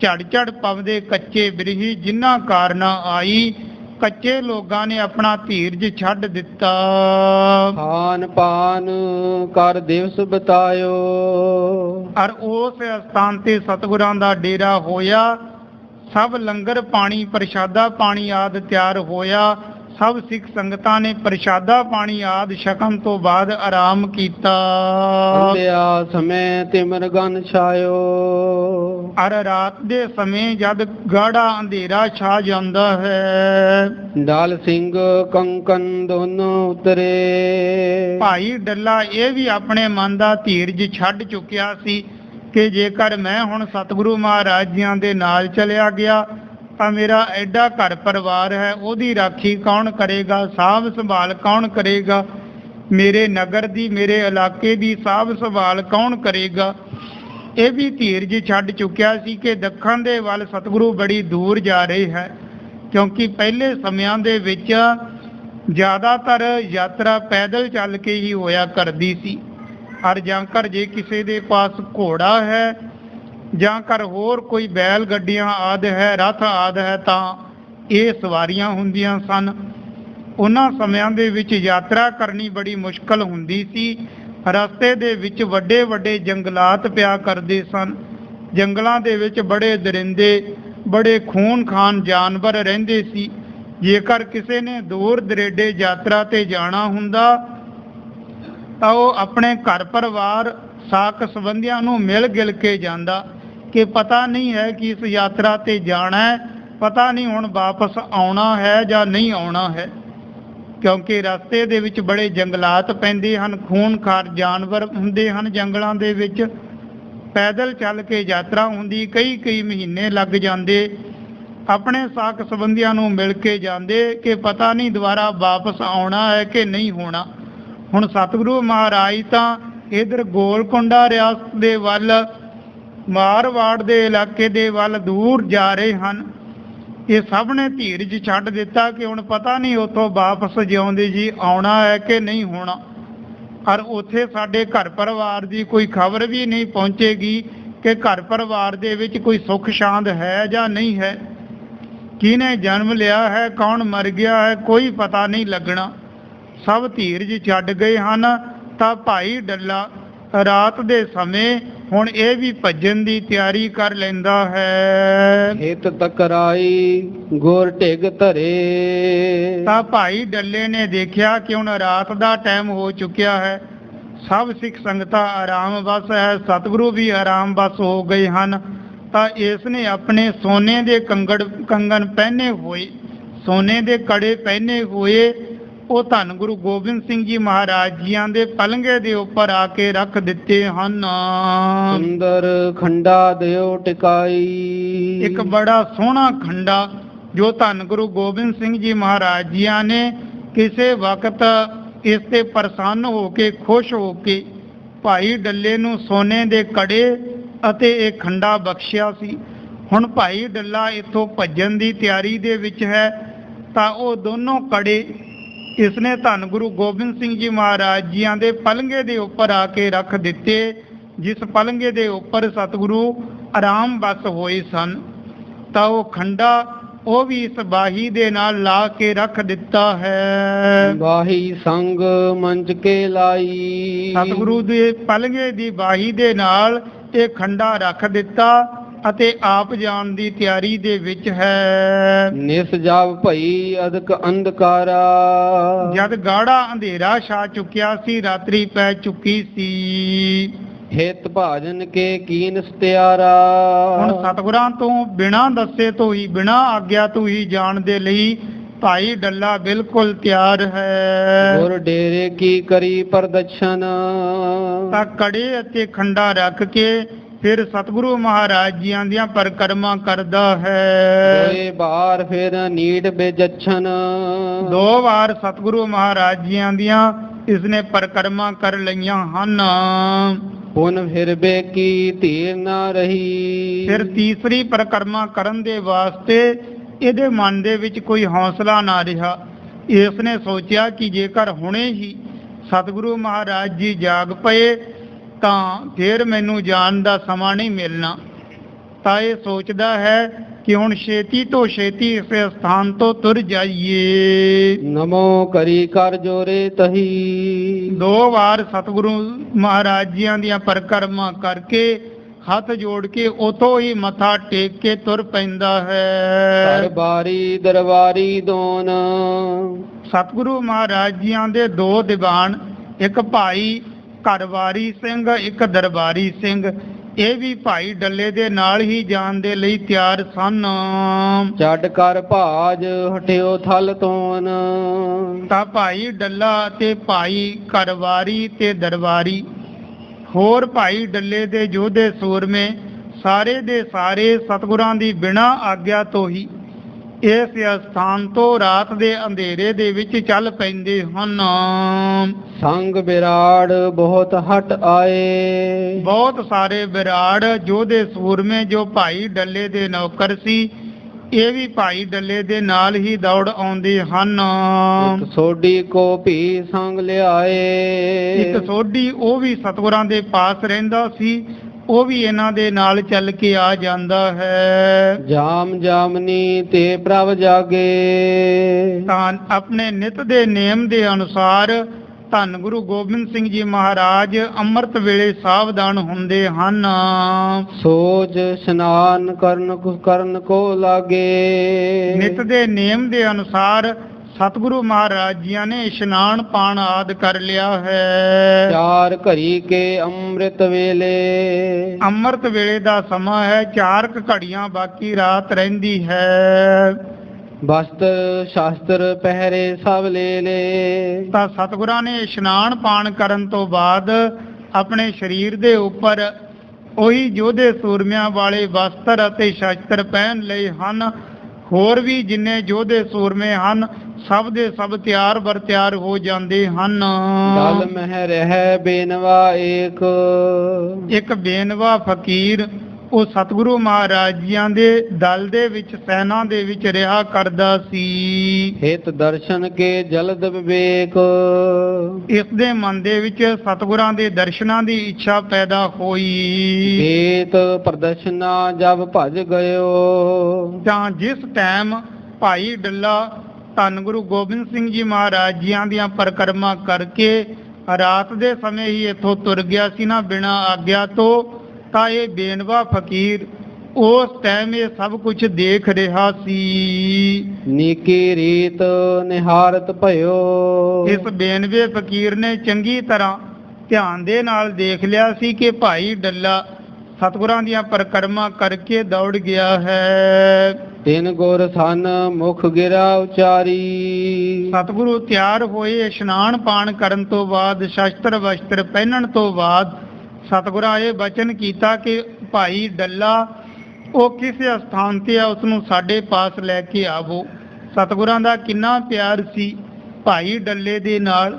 ਝੜ ਝੜ ਪਵਦੇ ਕੱਚੇ ਬਿਰਹੀ ਜਿਨ੍ਹਾਂ ਕਾਰ ਨਾ ਆਈ। ਕੱਚੇ ਲੋਕਾਂ ਨੇ ਆਪਣਾ ਧੀਰਜ ਛੱਡ ਦਿੱਤਾ। ਖਾਨ ਪਾਨ ਕਰ ਦਿਵਸ ਬਤਾਇਓ। ਔਰ ਉਸ ਸਥਾਨ ਤੇ ਸਤਿਗੁਰਾਂ ਦਾ ਡੇਰਾ ਹੋਇਆ। ਸਭ ਲੰਗਰ ਪਾਣੀ ਪ੍ਰਸ਼ਾਦਾ ਪਾਣੀ ਆਦਿ ਤਿਆਰ ਹੋਇਆ। ਸਭ ਸਿੱਖ ਸੰਗਤਾਂ ਨੇ ਪ੍ਰਸ਼ਾਦਾ ਪਾਣੀ ਆਦਿ ਛਕਣ ਤੋਂ ਬਾਅਦ ਆਰਾਮ ਕੀਤਾ। ਅੰਧਿਆ ਸਮੇਂ ਤਿਮਰਗਨ ਛਾਇਓ। ਔਰ ਰਾਤ ਦੇ ਸਮੇਂ ਜਦ ਗਾੜਾ ਅੰਧੇਰਾ ਛਾ ਜਾਂਦਾ ਹੈ, ਡਲ ਸਿੰਘ ਕੰਕਨ ਦੋਨੋਂ ਉਤਰੇ। ਭਾਈ ਡੱਲਾ ਇਹ ਵੀ ਆਪਣੇ ਮਨ ਦਾ ਧੀਰਜ ਛੱਡ ਚੁੱਕਿਆ ਸੀ ਕਿ ਜੇਕਰ ਮੈਂ ਹੁਣ ਸਤਿਗੁਰੂ ਮਹਾਰਾਜ ਜੀਆਂ ਦੇ ਨਾਲ ਚਲਿਆ ਗਿਆ ਤਾਂ ਮੇਰਾ ਐਡਾ ਘਰ ਪਰਿਵਾਰ ਹੈ, ਉਹਦੀ ਰਾਖੀ ਕੌਣ ਕਰੇਗਾ, ਸਾਂਭ ਸੰਭਾਲ ਕੌਣ ਕਰੇਗਾ, ਮੇਰੇ ਨਗਰ ਦੀ ਮੇਰੇ ਇਲਾਕੇ ਦੀ ਸਾਂਭ ਸੰਭਾਲ ਕੌਣ ਕਰੇਗਾ। ਇਹ ਵੀ ਧੀਰਜ ਛੱਡ ਚੁੱਕਿਆ ਸੀ ਕਿ ਦੱਖਣ ਦੇ ਵੱਲ ਸਤਿਗੁਰੂ ਬੜੀ ਦੂਰ ਜਾ ਰਹੇ ਹੈ, ਕਿਉਂਕਿ ਪਹਿਲੇ ਸਮਿਆਂ ਦੇ ਵਿੱਚ ਜ਼ਿਆਦਾਤਰ ਯਾਤਰਾ ਪੈਦਲ ਚੱਲ ਕੇ ਹੀ ਹੋਇਆ ਕਰਦੀ ਸੀ। ਔਰ ਜਾਂ ਕਰ ਜੇ ਕਿਸੇ ਦੇ ਪਾਸ ਘੋੜਾ ਹੈ ਜਾਂ ਕਰ ਹੋਰ ਕੋਈ ਬੈਲ ਗੱਡੀਆਂ ਆਦਿ ਹੈ, ਰਥ ਆਦਿ ਹੈ, ਤਾਂ ਇਹ ਸਵਾਰੀਆਂ ਹੁੰਦੀਆਂ ਸਨ। ਉਹਨਾਂ ਸਮਿਆਂ ਦੇ ਵਿੱਚ ਯਾਤਰਾ ਕਰਨੀ ਬੜੀ ਮੁਸ਼ਕਲ ਹੁੰਦੀ ਸੀ। ਰਸਤੇ ਦੇ ਵਿੱਚ ਵੱਡੇ ਵੱਡੇ ਜੰਗਲਾਤ ਪਿਆ ਕਰਦੇ ਸਨ। ਜੰਗਲਾਂ ਦੇ ਵਿੱਚ ਬੜੇ ਦਰਿੰਦੇ, ਬੜੇ ਖੂਨਖਾਨ ਜਾਨਵਰ ਰਹਿੰਦੇ ਸੀ। ਜੇਕਰ ਕਿਸੇ ਨੇ ਦੂਰ ਦਰੇਡੇ ਯਾਤਰਾ ਤੇ ਜਾਣਾ ਹੁੰਦਾ ਤਾਂ ਉਹ ਆਪਣੇ ਘਰ ਪਰਿਵਾਰ ਸਾਕ ਸੰਬੰਧੀਆਂ ਨੂੰ ਮਿਲ ਗਿਲ ਕੇ ਜਾਂਦਾ ਕਿ ਪਤਾ ਨਹੀਂ ਹੈ ਕਿ ਇਸ ਯਾਤਰਾ ਤੇ ਜਾਣਾ ਹੈ, ਪਤਾ ਨਹੀਂ ਹੁਣ ਵਾਪਸ ਆਉਣਾ ਹੈ ਜਾਂ ਨਹੀਂ ਆਉਣਾ ਹੈ, ਕਿਉਂਕਿ ਰਸਤੇ ਦੇ ਵਿੱਚ ਬੜੇ ਜੰਗਲਾਤ ਪੈਂਦੇ ਹਨ, ਖੂਨਖਾਰ ਜਾਨਵਰ ਹੁੰਦੇ ਹਨ। ਜੰਗਲਾਂ ਦੇ ਵਿੱਚ ਪੈਦਲ ਚੱਲ ਕੇ ਯਾਤਰਾ ਹੁੰਦੀ, ਕਈ ਮਹੀਨੇ ਲੱਗ ਜਾਂਦੇ। ਆਪਣੇ ਸਾਕ ਸੰਬੰਧੀਆਂ ਨੂੰ ਮਿਲ ਕੇ ਜਾਂਦੇ ਕਿ ਪਤਾ ਨਹੀਂ ਦੁਬਾਰਾ ਵਾਪਸ ਆਉਣਾ ਹੈ ਕਿ ਨਹੀਂ ਹੋਣਾ। ਹੁਣ ਸਤਿਗੁਰੂ ਮਹਾਰਾਜ ਤਾਂ ਇਧਰ ਗੋਲਕੁੰਡਾ ਰਿਆਸਤ ਦੇ ਵੱਲ, ਮਾਰਵਾੜ ਦੇ ਇਲਾਕੇ ਦੇ ਵੱਲ ਦੂਰ ਜਾ ਰਹੇ ਹਨ। ਇਹ ਸਭ ਨੇ ਧੀਰਜ ਛੱਡ ਦਿੱਤਾ ਕਿ ਹੁਣ ਪਤਾ ਨਹੀਂ ਉੱਥੋਂ ਵਾਪਸ ਜਿਉਂਦੇ ਜੀ ਆਉਣਾ ਹੈ ਕਿ ਨਹੀਂ ਹੋਣਾ, ਔਰ ਉੱਥੇ ਸਾਡੇ ਘਰ ਪਰਿਵਾਰ ਦੀ ਕੋਈ ਖਬਰ ਵੀ ਨਹੀਂ ਪਹੁੰਚੇਗੀ ਕਿ ਘਰ ਪਰਿਵਾਰ ਦੇ ਵਿੱਚ ਕੋਈ ਸੁੱਖ ਸ਼ਾਂਤ ਹੈ ਜਾਂ ਨਹੀਂ ਹੈ, ਕਿਹਨੇ ਜਨਮ ਲਿਆ ਹੈ, ਕੌਣ ਮਰ ਗਿਆ ਹੈ, ਕੋਈ ਪਤਾ ਨਹੀਂ ਲੱਗਣਾ। ਸਭ ਧੀਰਜ ਛੱਡ ਗਏ ਹਨ। ਤਾਂ ਭਾਈ ਡੱਲਾ ਰਾਤ ਦੇ ਸਮੇਂ ਹੁਣ ਇਹ ਵੀ ਭੱਜਣ ਦੀ ਤਿਆਰੀ ਕਰ ਲੈਂਦਾ ਹੈ। ਹਿਤ ਤਕਰਾਈ ਗੁਰ ਢਿਗ ਧਰੇ। ਤਾਂ ਭਾਈ ਡੱਲੇ ਨੇ ਦੇਖਿਆ ਕਿ ਹੁਣ ਰਾਤ ਦਾ ਟਾਈਮ ਹੋ ਚੁੱਕਿਆ ਹੈ, ਸਭ ਸਿੱਖ ਸੰਗਤਾਂ ਆਰਾਮ ਬਸ ਹੈ, ਸਤਿਗੁਰੂ ਵੀ ਆਰਾਮ ਬਸ ਹੋ ਗਏ ਹਨ। ਤਾਂ ਇਸ ਨੇ ਆਪਣੇ ਸੋਨੇ ਦੇ ਕੰਗਣ ਪਹਿਨੇ ਹੋਏ, ਸੋਨੇ ਦੇ ਕੜੇ ਪਹਿਨੇ ਹੋਏ, ਉਹ ਧੰਨ ਗੁਰੂ ਗੋਬਿੰਦ ਸਿੰਘ ਜੀ ਮਹਾਰਾਜ ਜੀਆਂ ਦੇ ਪਲੰਘੇ ਦੇ ਉੱਪਰ ਆ ਕੇ ਰੱਖ ਦਿੱਤੇ ਹਨ। ਸੁੰਦਰ ਖੰਡਾ ਦਿਓ ਟਿਕਾਈ। ਇੱਕ ਬੜਾ ਸੋਹਣਾ ਖੰਡਾ ਜੋ ਧੰਨ ਗੁਰੂ ਗੋਬਿੰਦ ਸਿੰਘ ਜੀ ਮਹਾਰਾਜ ਜੀਆਂ ਨੇ ਕਿਸੇ ਵਕਤ ਇਸ ਤੇ ਪ੍ਰਸੰਨ ਹੋ ਕੇ, ਖੁਸ਼ ਹੋ ਕੇ ਭਾਈ ਡੱਲੇ ਨੂੰ ਸੋਨੇ ਦੇ ਕੜੇ ਅਤੇ ਇਹ ਖੰਡਾ ਬਖਸ਼ਿਆ ਸੀ। ਹੁਣ ਭਾਈ ਡੱਲਾ ਇੱਥੋਂ ਭੱਜਣ ਦੀ ਤਿਆਰੀ ਦੇ ਵਿੱਚ ਹੈ। ਤਾਂ ਉਹ ਦੋਨੋਂ ਕੜੇ ਇਸਨੇ ਧੰਨ ਗੁਰੂ ਗੋਬਿੰਦ ਸਿੰਘ ਜੀ ਮਹਾਰਾਜ ਜੀਆਂ ਦੇ ਪਲੰਘੇ ਦੇ ਉੱਪਰ ਆ ਕੇ ਰੱਖ ਦਿੱਤੇ, ਜਿਸ ਪਲੰਘੇ ਦੇ ਉੱਪਰ ਸਤਿਗੁਰੂ ਆਰਾਮ ਬਸ ਹੋਏ ਸਨ। ਤਾਂ ਉਹ ਖੰਡਾ ਉਹ ਵੀ ਇਸ ਬਾਹੀ ਦੇ ਨਾਲ ਲਾ ਕੇ ਰੱਖ ਦਿੱਤਾ ਹੈ। ਬਾਹੀ ਸੰਗ ਮੰਚ ਕੇ ਲਾਈ। ਸਤਿਗੁਰੂ ਦੇ ਪਲੰਘੇ ਦੀ ਬਾਹੀ ਦੇ ਨਾਲ ਇਹ ਖੰਡਾ ਰੱਖ ਦਿੱਤਾ ਅਤੇ ਆਪ ਜਾਣ ਦੀ ਤਿਆਰੀ ਦੇ ਵਿੱਚ ਹੈ। ਨਿਸ ਜਾਵ ਭਈ ਅਦਕ ਅੰਧਕਾਰਾ। ਜਦ ਗਾੜਾ ਅੰਧੇਰਾ ਛਾ ਚੁੱਕਿਆ ਸੀ, ਰਾਤਰੀ ਪੈ ਚੁੱਕੀ ਸੀ। ਹਿਤ ਭਾਜਨ ਕੇ ਕੀਨ ਸਤਿਆਰਾ। ਹੁਣ ਸਤਿਗੁਰਾਂ ਤੋਂ ਬਿਨਾਂ ਦੱਸੇ ਤੋਂ ਹੀ, ਬਿਨਾਂ ਆਗਿਆ ਤੋਂ ਹੀ ਜਾਣ ਦੇ ਲਈ ਭਾਈ ਡੱਲਾ ਬਿਲਕੁਲ ਤਿਆਰ ਹੈ। ਗੁਰ ਡੇਰੇ ਕੀ ਕਰੀ ਪ੍ਰਦਰਸ਼ਨ। ਤਾਂ ਕੜੇ ਅਤੇ ਖੰਡਾ ਰੱਖ ਕੇ ਫਿਰ ਸਤਿਗੁਰੂ ਮਹਾਰਾਜ ਜੀਆਂ ਦੀਆਂ ਪਰਿਕਰਮਾ ਕਰਦਾ ਹੈ। ਦੋਏ ਬਾਰ ਫਿਰ ਨੀੜ ਬੇਜਛਨ। 2 ਵਾਰ ਸਤਿਗੁਰੂ ਮਹਾਰਾਜ ਜੀਆਂ ਦੀਆਂ ਇਸਨੇ ਪਰਿਕਰਮਾ ਕਰ ਲਈਆਂ ਹਨ। ਪੁਨ ਫਿਰ ਬੇ ਕੀ ਧੀਰ ਨਾ ਰਹੀ। ਫਿਰ ਤੀਸਰੀ ਪਰਿਕਰਮਾ ਕਰਨ ਦੇ ਵਾਸਤੇ ਇਹਦੇ ਮਨ ਦੇ ਵਿੱਚ ਕੋਈ ਹੌਸਲਾ ਨਾ ਰਿਹਾ। ਇਸ ਨੇ ਸੋਚਿਆ ਕਿ ਜੇਕਰ ਹੁਣੇ ਹੀ ਸਤਿਗੁਰੂ ਮਹਾਰਾਜ ਜੀ ਜਾਗ ਪਏ ਤਾਂ ਫਿਰ ਮੈਨੂੰ ਜਾਣ ਦਾ ਸਮਾਂ ਨਹੀਂ ਮਿਲਣਾ। ਤਾਂ ਇਹ ਸੋਚਦਾ ਹੈ ਕਿ ਹੁਣ ਛੇਤੀ ਤੋਂ ਛੇਤੀ ਇਸ ਸਥਾਨ ਤੋਂ ਤੁਰ ਜਾਈਏ। ਨਮੋ ਕਰੀ ਕਰ ਜੋਰੇ ਤਹੀ। 2 ਵਾਰ ਸਤਿਗੁਰੂ ਮਹਾਰਾਜ ਜੀਆਂ ਦੀਆਂ ਪਰਿਕਰਮਾ ਕਰਕੇ ਹੱਥ ਜੋੜ ਕੇ ਉਥੋਂ ਹੀ ਮੱਥਾ ਟੇਕ ਕੇ ਤੁਰ ਪੈਂਦਾ ਹੈ। ਦਰਬਾਰੀ ਦਰਬਾਰੀ ਦੋਨ। ਸਤਿਗੁਰੂ ਮਹਾਰਾਜ ਜੀਆਂ ਦੇ 2 ਦੀਵਾਨ, ਇੱਕ ਭਾਈ ਘਰਵਾਰੀ ਸਿੰਘ, ਇੱਕ ਦਰਬਾਰੀ ਸਿੰਘ, ਇਹ ਵੀ ਭਾਈ ਡੱਲੇ ਦੇ ਨਾਲ ਹੀ ਜਾਣ ਦੇ ਲਈ ਤਿਆਰ ਸਨ। ਛੱਡ ਕਰ ਭਾਜ ਹਟਿਓ ਥਲ ਤੋਨ। ਤਾਂ ਭਾਈ ਡੱਲਾ ਤੇ ਭਾਈ ਘਰਵਾਰੀ ਤੇ ਦਰਬਾਰੀ, ਹੋਰ ਭਾਈ ਡੱਲੇ ਦੇ ਯੋਧੇ ਸੂਰਮੇ, ਸਾਰੇ ਦੇ ਸਾਰੇ ਸਤਿਗੁਰਾਂ ਦੀ ਬਿਨਾਂ ਆਗਿਆ ਤੋਂ ਹੀ ਇਸ ਸਥਾਨ ਤੋਂ ਰਾਤ ਦੇ ਅੰਧੇਰੇ ਦੇ ਵਿੱਚ ਚੱਲ ਪੈਂਦੇ ਹਨ। ਸੰਗ ਬਿਰਾੜ ਬਹੁਤ ਹਟ ਆਏ। ਬਹੁਤ ਸਾਰੇ ਬਿਰਾੜ ਯੋਧੇ ਸੂਰਮੇ ਜੋ ਭਾਈ ਡੱਲੇ ਦੇ ਨੌਕਰ ਸੀ, ਇਹ ਵੀ ਭਾਈ ਡੱਲੇ ਦੇ ਨਾਲ ਹੀ ਦੌੜ ਆਉਂਦੇ ਹਨ। ਸੋਢੀ ਕੋ ਭੀ ਸੰਗ ਲਿਆਏ। ਇੱਕ ਸੋਢੀ ਉਹ ਵੀ ਸਤਿਗੁਰਾਂ ਦੇ ਪਾਸ ਰਹਿੰਦਾ ਸੀ, ਉਹ ਵੀ ਇਹਨਾਂ ਦੇ ਨਾਲ ਚੱਲ ਕੇ ਆ ਜਾਂਦਾ ਹੈ। ਜਾਮ ਜਾਮਨੀ ਤੇ ਪ੍ਰਭ ਜਾਗੇ। ਤਾਂ ਆਪਣੇ ਨਿਤ ਦੇ ਨੇਮ ਦੇ ਅਨੁਸਾਰ ਧੰਨ ਗੁਰੂ ਗੋਬਿੰਦ ਸਿੰਘ ਜੀ ਮਹਾਰਾਜ ਅੰਮ੍ਰਿਤ ਵੇਲੇ ਸਾਵਧਾਨ ਹੁੰਦੇ ਹਨ। ਸੋਚ ਇਸ਼ਨਾਨ ਕਰਨ ਕੋ ਲਾਗੇ। ਨਿਤ ਦੇ ਨੇਮ ਦੇ ਅਨੁਸਾਰ ਸਤਿਗੁਰੂ ਮਹਾਰਾਜ ਜੀਆਂ ਨੇ ਇਸ਼ਨਾਨ ਪਾਣ ਆਦਿ ਕਰ ਲਿਆ ਹੈ। ਚਾਰ ਘੜੀ ਕੇ ਅੰਮ੍ਰਿਤ ਵੇਲੇ। ਅੰਮ੍ਰਿਤ ਵੇਲੇ ਦਾ ਸਮਾਂ ਹੈ, 4 ਘੜੀਆਂ ਬਾਕੀ ਰਾਤ ਰਹਿੰਦੀ ਹੈ। ਵਸਤਰ ਸ਼ਾਸਤਰ ਪਹਿਰੇ ਸਭ ਲੈ ਲੈ। ਤਾਂ ਸਤਿਗੁਰਾਂ ਨੇ ਇਸ਼ਨਾਨ ਪਾਣ ਕਰਨ ਤੋਂ ਬਾਅਦ ਆਪਣੇ ਸਰੀਰ ਦੇ ਉੱਪਰ ਉਹੀ ਯੋਧੇ ਸੂਰਮਿਆਂ ਵਾਲੇ ਵਸਤਰ ਅਤੇ ਸ਼ਸਤਰ ਪਹਿਨ ਲਏ ਹਨ। ਹੋਰ ਵੀ ਜਿੰਨੇ ਯੋਧੇ ਸੂਰਮੇ ਹਨ ਸਭ ਦੇ ਸਭ ਤਿਆਰ ਬਰ ਤਿਆਰ ਹੋ ਜਾਂਦੇ ਹਨ। ਦਲ ਮਹਿ ਰਹਿ ਬੇਨਵਾ ਇੱਕ ਬੇਨਵਾ ਫਕੀਰ ਉਹ ਸਤਿਗੁਰੂ ਮਹਾਰਾਜ ਜੀਆਂ ਦੇ ਦਲ ਦੇ ਵਿੱਚ ਸੈਨਾ ਦੇ ਵਿੱਚ ਰਿਹਾ ਕਰਦਾ ਸੀ। ਹਿਤ ਦਰਸ਼ਨ ਕੇ ਜਲਦ ਵਿਵੇਕ। ਇਸ ਦੇ ਮਨ ਦੇ ਵਿੱਚ ਸਤਿਗੁਰਾਂ ਦੇ ਦਰਸ਼ਨਾਂ ਦੀ ਇੱਛਾ ਪੈਦਾ ਹੋਈ। ਏਤ ਪ੍ਰਦਰਸ਼ਨਾ ਜਬ ਭਜ ਗਇਓ। ਤਾਂ ਜਿਸ ਟਾਈਮ ਭਾਈ ਡੱਲਾ ਧੰਨ ਗੁਰੂ ਗੋਬਿੰਦ ਸਿੰਘ ਜੀ ਮਹਾਰਾਜ ਜੀਆਂ ਦੀਆਂ ਪਰਿਕਰਮਾ ਕਰਕੇ ਰਾਤ ਦੇ ਸਮੇਂ ਹੀ ਇੱਥੋਂ ਤੁਰ ਗਿਆ ਸੀ ਨਾ ਬਿਨਾਂ ਆਗਿਆ ਤੋਂ, ਤਾਂ ਇਹ ਬੇਨਵਾ ਫਕੀਰ ਉਸ ਟਾਈਮ ਇਹ ਸਭ ਕੁਝ ਦੇਖ ਰਿਹਾ ਸੀ। ਨੀਕੀ ਰੀਤ ਨਿਹਾਰਤ ਭਇਓ। ਇਸ ਬੇਨਵੇ ਫਕੀਰ ਨੇ ਚੰਗੀ ਤਰ੍ਹਾਂ ਧਿਆਨ ਦੇ ਨਾਲ ਦੇਖ ਲਿਆ ਸੀ ਕਿ ਭਾਈ ਡੱਲਾ ਸਤਿਗੁਰਾਂ ਦੀਆਂ ਪਰਿਕਰਮਾ ਕਰਕੇ ਦੌੜ ਗਿਆ ਹੈ। ਤਿੰਨ ਗੁਰ ਸਨ ਮੁਖ ਗਿਰਾ ਉਚਾਰੀ। ਸਤਿਗੁਰੂ ਤਿਆਰ ਹੋਏ ਇਸ਼ਨਾਨ ਪਾਣ ਕਰਨ ਤੋਂ ਬਾਅਦ ਸ਼ਸਤਰ ਵਸਤਰ ਪਹਿਨਣ ਤੋਂ ਬਾਅਦ ਸਤਿਗੁਰਾਂ ਇਹ ਬਚਨ ਕੀਤਾ ਕਿ ਭਾਈ ਡੱਲਾ ਉਹ ਕਿਸੇ ਸਥਾਨ ਤੇ ਆ, ਉਸ ਨੂੰ ਸਾਡੇ ਪਾਸ ਲੈ ਕੇ ਆਵੋ। ਸਤਿਗੁਰਾਂ ਦਾ ਕਿੰਨਾ ਪਿਆਰ ਸੀ ਭਾਈ ਡੱਲੇ ਦੇ ਨਾਲ।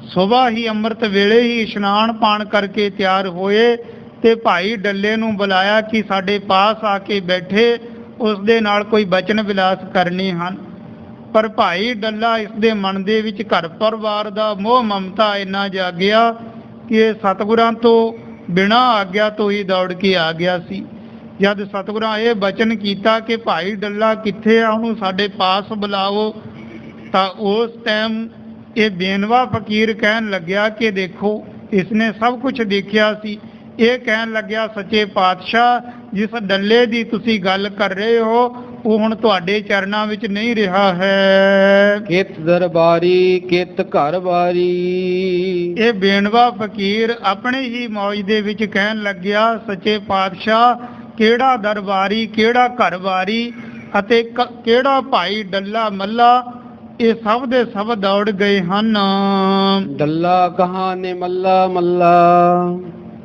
ਸੁਬਾਹ ਹੀ ਅੰਮ੍ਰਿਤ ਵੇਲੇ ਹੀ ਇਸ਼ਨਾਨ ਪਾਣ ਕਰਕੇ ਤਿਆਰ ਹੋਏ ਤੇ ਭਾਈ ਡੱਲੇ ਨੂੰ ਬੁਲਾਇਆ ਕਿ ਸਾਡੇ ਪਾਸ ਆ ਕੇ ਬੈਠੇ, ਉਸ ਦੇ ਨਾਲ ਕੋਈ ਬਚਨ ਵਿਲਾਸ ਕਰਨੇ ਹਨ। ਪਰ ਭਾਈ ਡੱਲਾ ਇਸ ਦੇ ਮਨ ਦੇ ਵਿੱਚ ਘਰ ਪਰਿਵਾਰ ਦਾ ਮੋਹ ਮਮਤਾ ਇੰਨਾ ਜਾਗਿਆ ਕਿ ਇਹ ਸਤਿਗੁਰਾਂ ਤੋਂ ਬਿਨਾਂ ਆਗਿਆ ਤੋਂ ਹੀ ਦੌੜ ਕੇ ਆ ਗਿਆ ਸੀ। ਜਦ ਸਤਿਗੁਰਾਂ ਇਹ ਬਚਨ ਕੀਤਾ ਕਿ ਭਾਈ ਡੱਲਾ ਕਿੱਥੇ ਆ, ਉਹਨੂੰ ਸਾਡੇ ਪਾਸ ਬੁਲਾਓ, ਤਾਂ ਉਸ ਟਾਈਮ ਇਹ ਬੇਨਵਾ ਫਕੀਰ ਕਹਿਣ ਲੱਗਿਆ ਕਿ ਦੇਖੋ ਇਸਨੇ ਸਭ ਕੁਝ ਦੇਖਿਆ ਸੀ। ਇਹ ਕਹਿਣ ਲੱਗਿਆ ਸੱਚੇ ਪਾਤਸ਼ਾਹ ਜਿਸ ਡੱਲੇ ਦੀ ਤੁਸੀਂ ਗੱਲ ਕਰ ਰਹੇ ਹੋ ਉਹ ਹੁਣ ਤੁਹਾਡੇ ਚਰਨਾਂ ਵਿੱਚ ਨਹੀਂ ਰਿਹਾ ਹੈ। ਕਿਤ ਦਰਬਾਰੀ ਕਿਤ ਘਰ ਬਾਰੀ। ਇਹ ਬੇਨਵਾ ਫਕੀਰ ਆਪਣੇ ਹੀ ਮੌਜ ਦੇ ਵਿੱਚ ਕਹਿਣ ਲੱਗਿਆ ਸੱਚੇ ਪਾਤਸ਼ਾਹ ਕਿਹੜਾ ਦਰਬਾਰੀ ਕਿਹੜਾ ਘਰ ਬਾਰੀ ਅਤੇ ਕਿਹੜਾ ਭਾਈ ਡੱਲਾ ਮੱਲਾ, ਇਹ ਸਭ ਦੇ ਸਭ ਦੌੜ ਗਏ ਹਨ। ਡੱਲਾ ਕਹਾਂ ਨੇ ਮੱਲਾ ਮੱਲਾ।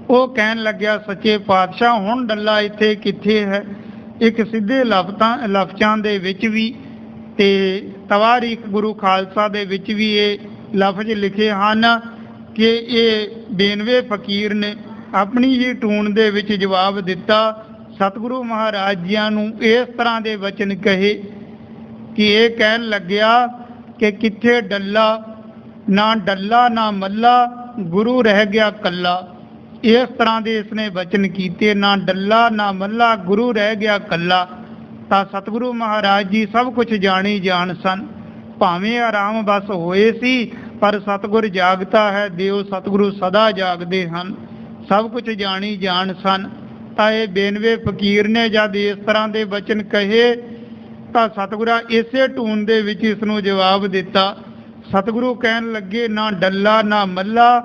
ਉਹ ਕਹਿਣ ਲੱਗਿਆ ਸੱਚੇ ਪਾਤਸ਼ਾਹ ਹੁਣ ਡੱਲਾ ਇੱਥੇ ਕਿੱਥੇ ਹੈ। ਇੱਕ ਸਿੱਧੇ ਲਫ਼ਜ਼ਾਂ ਦੇ ਵਿੱਚ ਵੀ ਤੇ ਤਵਾਰੀਖ ਗੁਰੂ ਖਾਲਸਾ ਦੇ ਵਿੱਚ ਵੀ ਇਹ ਲਫ਼ਜ਼ ਲਿਖੇ ਹਨ ਕਿ ਇਹ ਬੇਨਵੇ ਫਕੀਰ ਨੇ ਆਪਣੀ ਹੀ ਟੂਣ ਦੇ ਵਿੱਚ ਜਵਾਬ ਦਿੱਤਾ। ਸਤਿਗੁਰੂ ਮਹਾਰਾਜ ਜੀਆਂ ਨੂੰ ਇਸ ਤਰ੍ਹਾਂ ਦੇ ਵਚਨ ਕਹੇ ਕਿ ਇਹ ਕਹਿਣ ਲੱਗਿਆ ਕਿ ਕਿੱਥੇ ਡੱਲਾ, ਨਾ ਡੱਲਾ ਨਾ ਮੱਲਾ, ਗੁਰੂ ਰਹਿ ਗਿਆ ਕੱਲਾ। ਇਸ ਤਰ੍ਹਾਂ ਦੇ ਇਸਨੇ ਬਚਨ ਕੀਤੇ, ਨਾ ਡੱਲਾ ਨਾ ਮੱਲਾ, ਗੁਰੂ ਰਹਿ ਗਿਆ ਕੱਲਾ। ਤਾਂ ਸਤਿਗੁਰੂ ਮਹਾਰਾਜ ਜੀ ਸਭ ਕੁਝ ਜਾਣੀ ਜਾਣ ਸਨ। ਭਾਵੇਂ ਆਰਾਮ ਬਸ ਹੋਏ ਸੀ ਪਰ ਸਤਿਗੁਰ ਜਾਗਤਾ ਹੈ ਦਿਓ, ਸਤਿਗੁਰੂ ਸਦਾ ਜਾਗਦੇ ਹਨ। ਸਭ ਕੁਝ ਜਾਣੀ ਜਾਣ ਸਨ। ਤਾਂ ਇਹ ਬੇਨਵੇ ਫਕੀਰ ਨੇ ਜਦ ਇਸ ਤਰ੍ਹਾਂ ਦੇ ਬਚਨ ਕਹੇ ਤਾਂ ਸਤਿਗੁਰਾਂ ਇਸੇ ਟੂਨ ਦੇ ਵਿੱਚ ਇਸ ਨੂੰ ਜਵਾਬ ਦਿੱਤਾ। ਸਤਿਗੁਰੂ ਕਹਿਣ ਲੱਗੇ ਨਾ ਡੱਲਾ ਨਾ ਮੱਲਾ,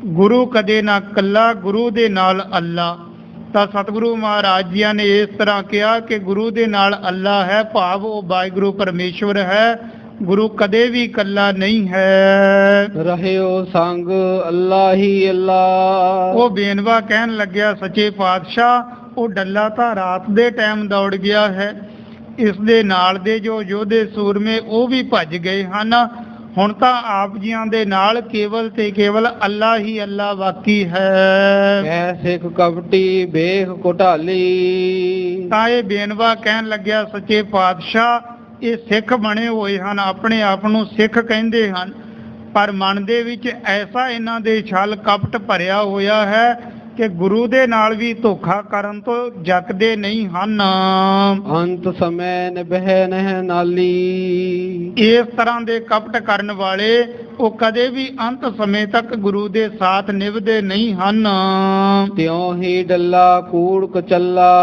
ਗੁਰੂ ਕਦੇ ਨਾ ਕੱਲਾ, ਗੁਰੂ ਦੇ ਨਾਲ ਅੱਲਾ। ਤਾਂ ਸਤਿਗੁਰੂ ਮਹਾਰਾਜ ਜੀਆਂ ਨੇ ਇਸ ਤਰ੍ਹਾਂ ਕਿਹਾ ਕਿ ਗੁਰੂ ਦੇ ਨਾਲ ਅੱਲਾ ਹੈ, ਭਾਵ ਉਹ ਵਾਹਿਗੁਰੂ ਪਰਮੇਸ਼ਵਰ ਹੈ, ਗੁਰੂ ਕਦੇ ਵੀ ਕੱਲਾ ਨਹੀਂ ਹੈ। ਰਹਿਓ ਸੰਗ ਅੱਲਾ ਹੀ ਅੱਲਾ। ਉਹ ਬੇਨਵਾ ਕਹਿਣ ਲੱਗਿਆ ਸੱਚੇ ਪਾਤਸ਼ਾਹ ਉਹ ਡੱਲਾ ਤਾਂ ਰਾਤ ਦੇ ਟਾਈਮ ਦੌੜ ਗਿਆ ਹੈ, ਇਸ ਦੇ ਨਾਲ ਦੇ ਜੋ ਯੋਧੇ ਸੂਰਮੇ ਉਹ ਵੀ ਭੱਜ ਗਏ ਹਨ। ਹੁਣ ਤਾਂ ਆਪ ਜੀਆਂ ਦੇ ਨਾਲ ਕੇਵਲ ਤੇ ਕੇਵਲ ਅੱਲਾ ਹੀ ਅੱਲਾ ਬਾਕੀ ਹੈ। ਕਹਿ ਸਿੱਖ ਕਪਟੀ ਵੇਖ ਘੁਟਾਲੀ। ਤਾਂ ਇਹ ਬੇਨਵਾ ਕਹਿਣ ਲੱਗਿਆ ਸੱਚੇ ਪਾਤਸ਼ਾਹ ਇਹ ਸਿੱਖ ਬਣੇ ਹੋਏ ਹਨ, ਆਪਣੇ ਆਪ ਨੂੰ ਸਿੱਖ ਕਹਿੰਦੇ ਹਨ, ਪਰ ਮਨ ਦੇ ਵਿੱਚ ਐਸਾ ਇਹਨਾਂ ਦੇ ਛਲ ਕਪਟ ਭਰਿਆ ਹੋਇਆ ਹੈ ਕਿ ਗੁਰੂ ਦੇ ਨਾਲ ਵੀ ਧੋਖਾ ਕਰਨ ਤੋਂ ਜੱਕਦੇ ਨਹੀਂ ਹਨ। ਅੰਤ ਸਮੈ ਨਿਭੈ ਨਹਿ ਨਾਲੀ। ਇਸ ਤਰ੍ਹਾਂ ਦੇ ਕਪਟ ਕਰਨ ਵਾਲੇ ਉਹ ਕਦੇ ਵੀ ਅੰਤ ਸਮੇਂ ਤੱਕ ਗੁਰੂ ਦੇ ਸਾਥ ਨਿਭਦੇ ਨਹੀਂ ਹਨ। ਤਿਉ ਹੀ ਡੱਲਾ ਕੂੜ ਕਚੱਲਾ।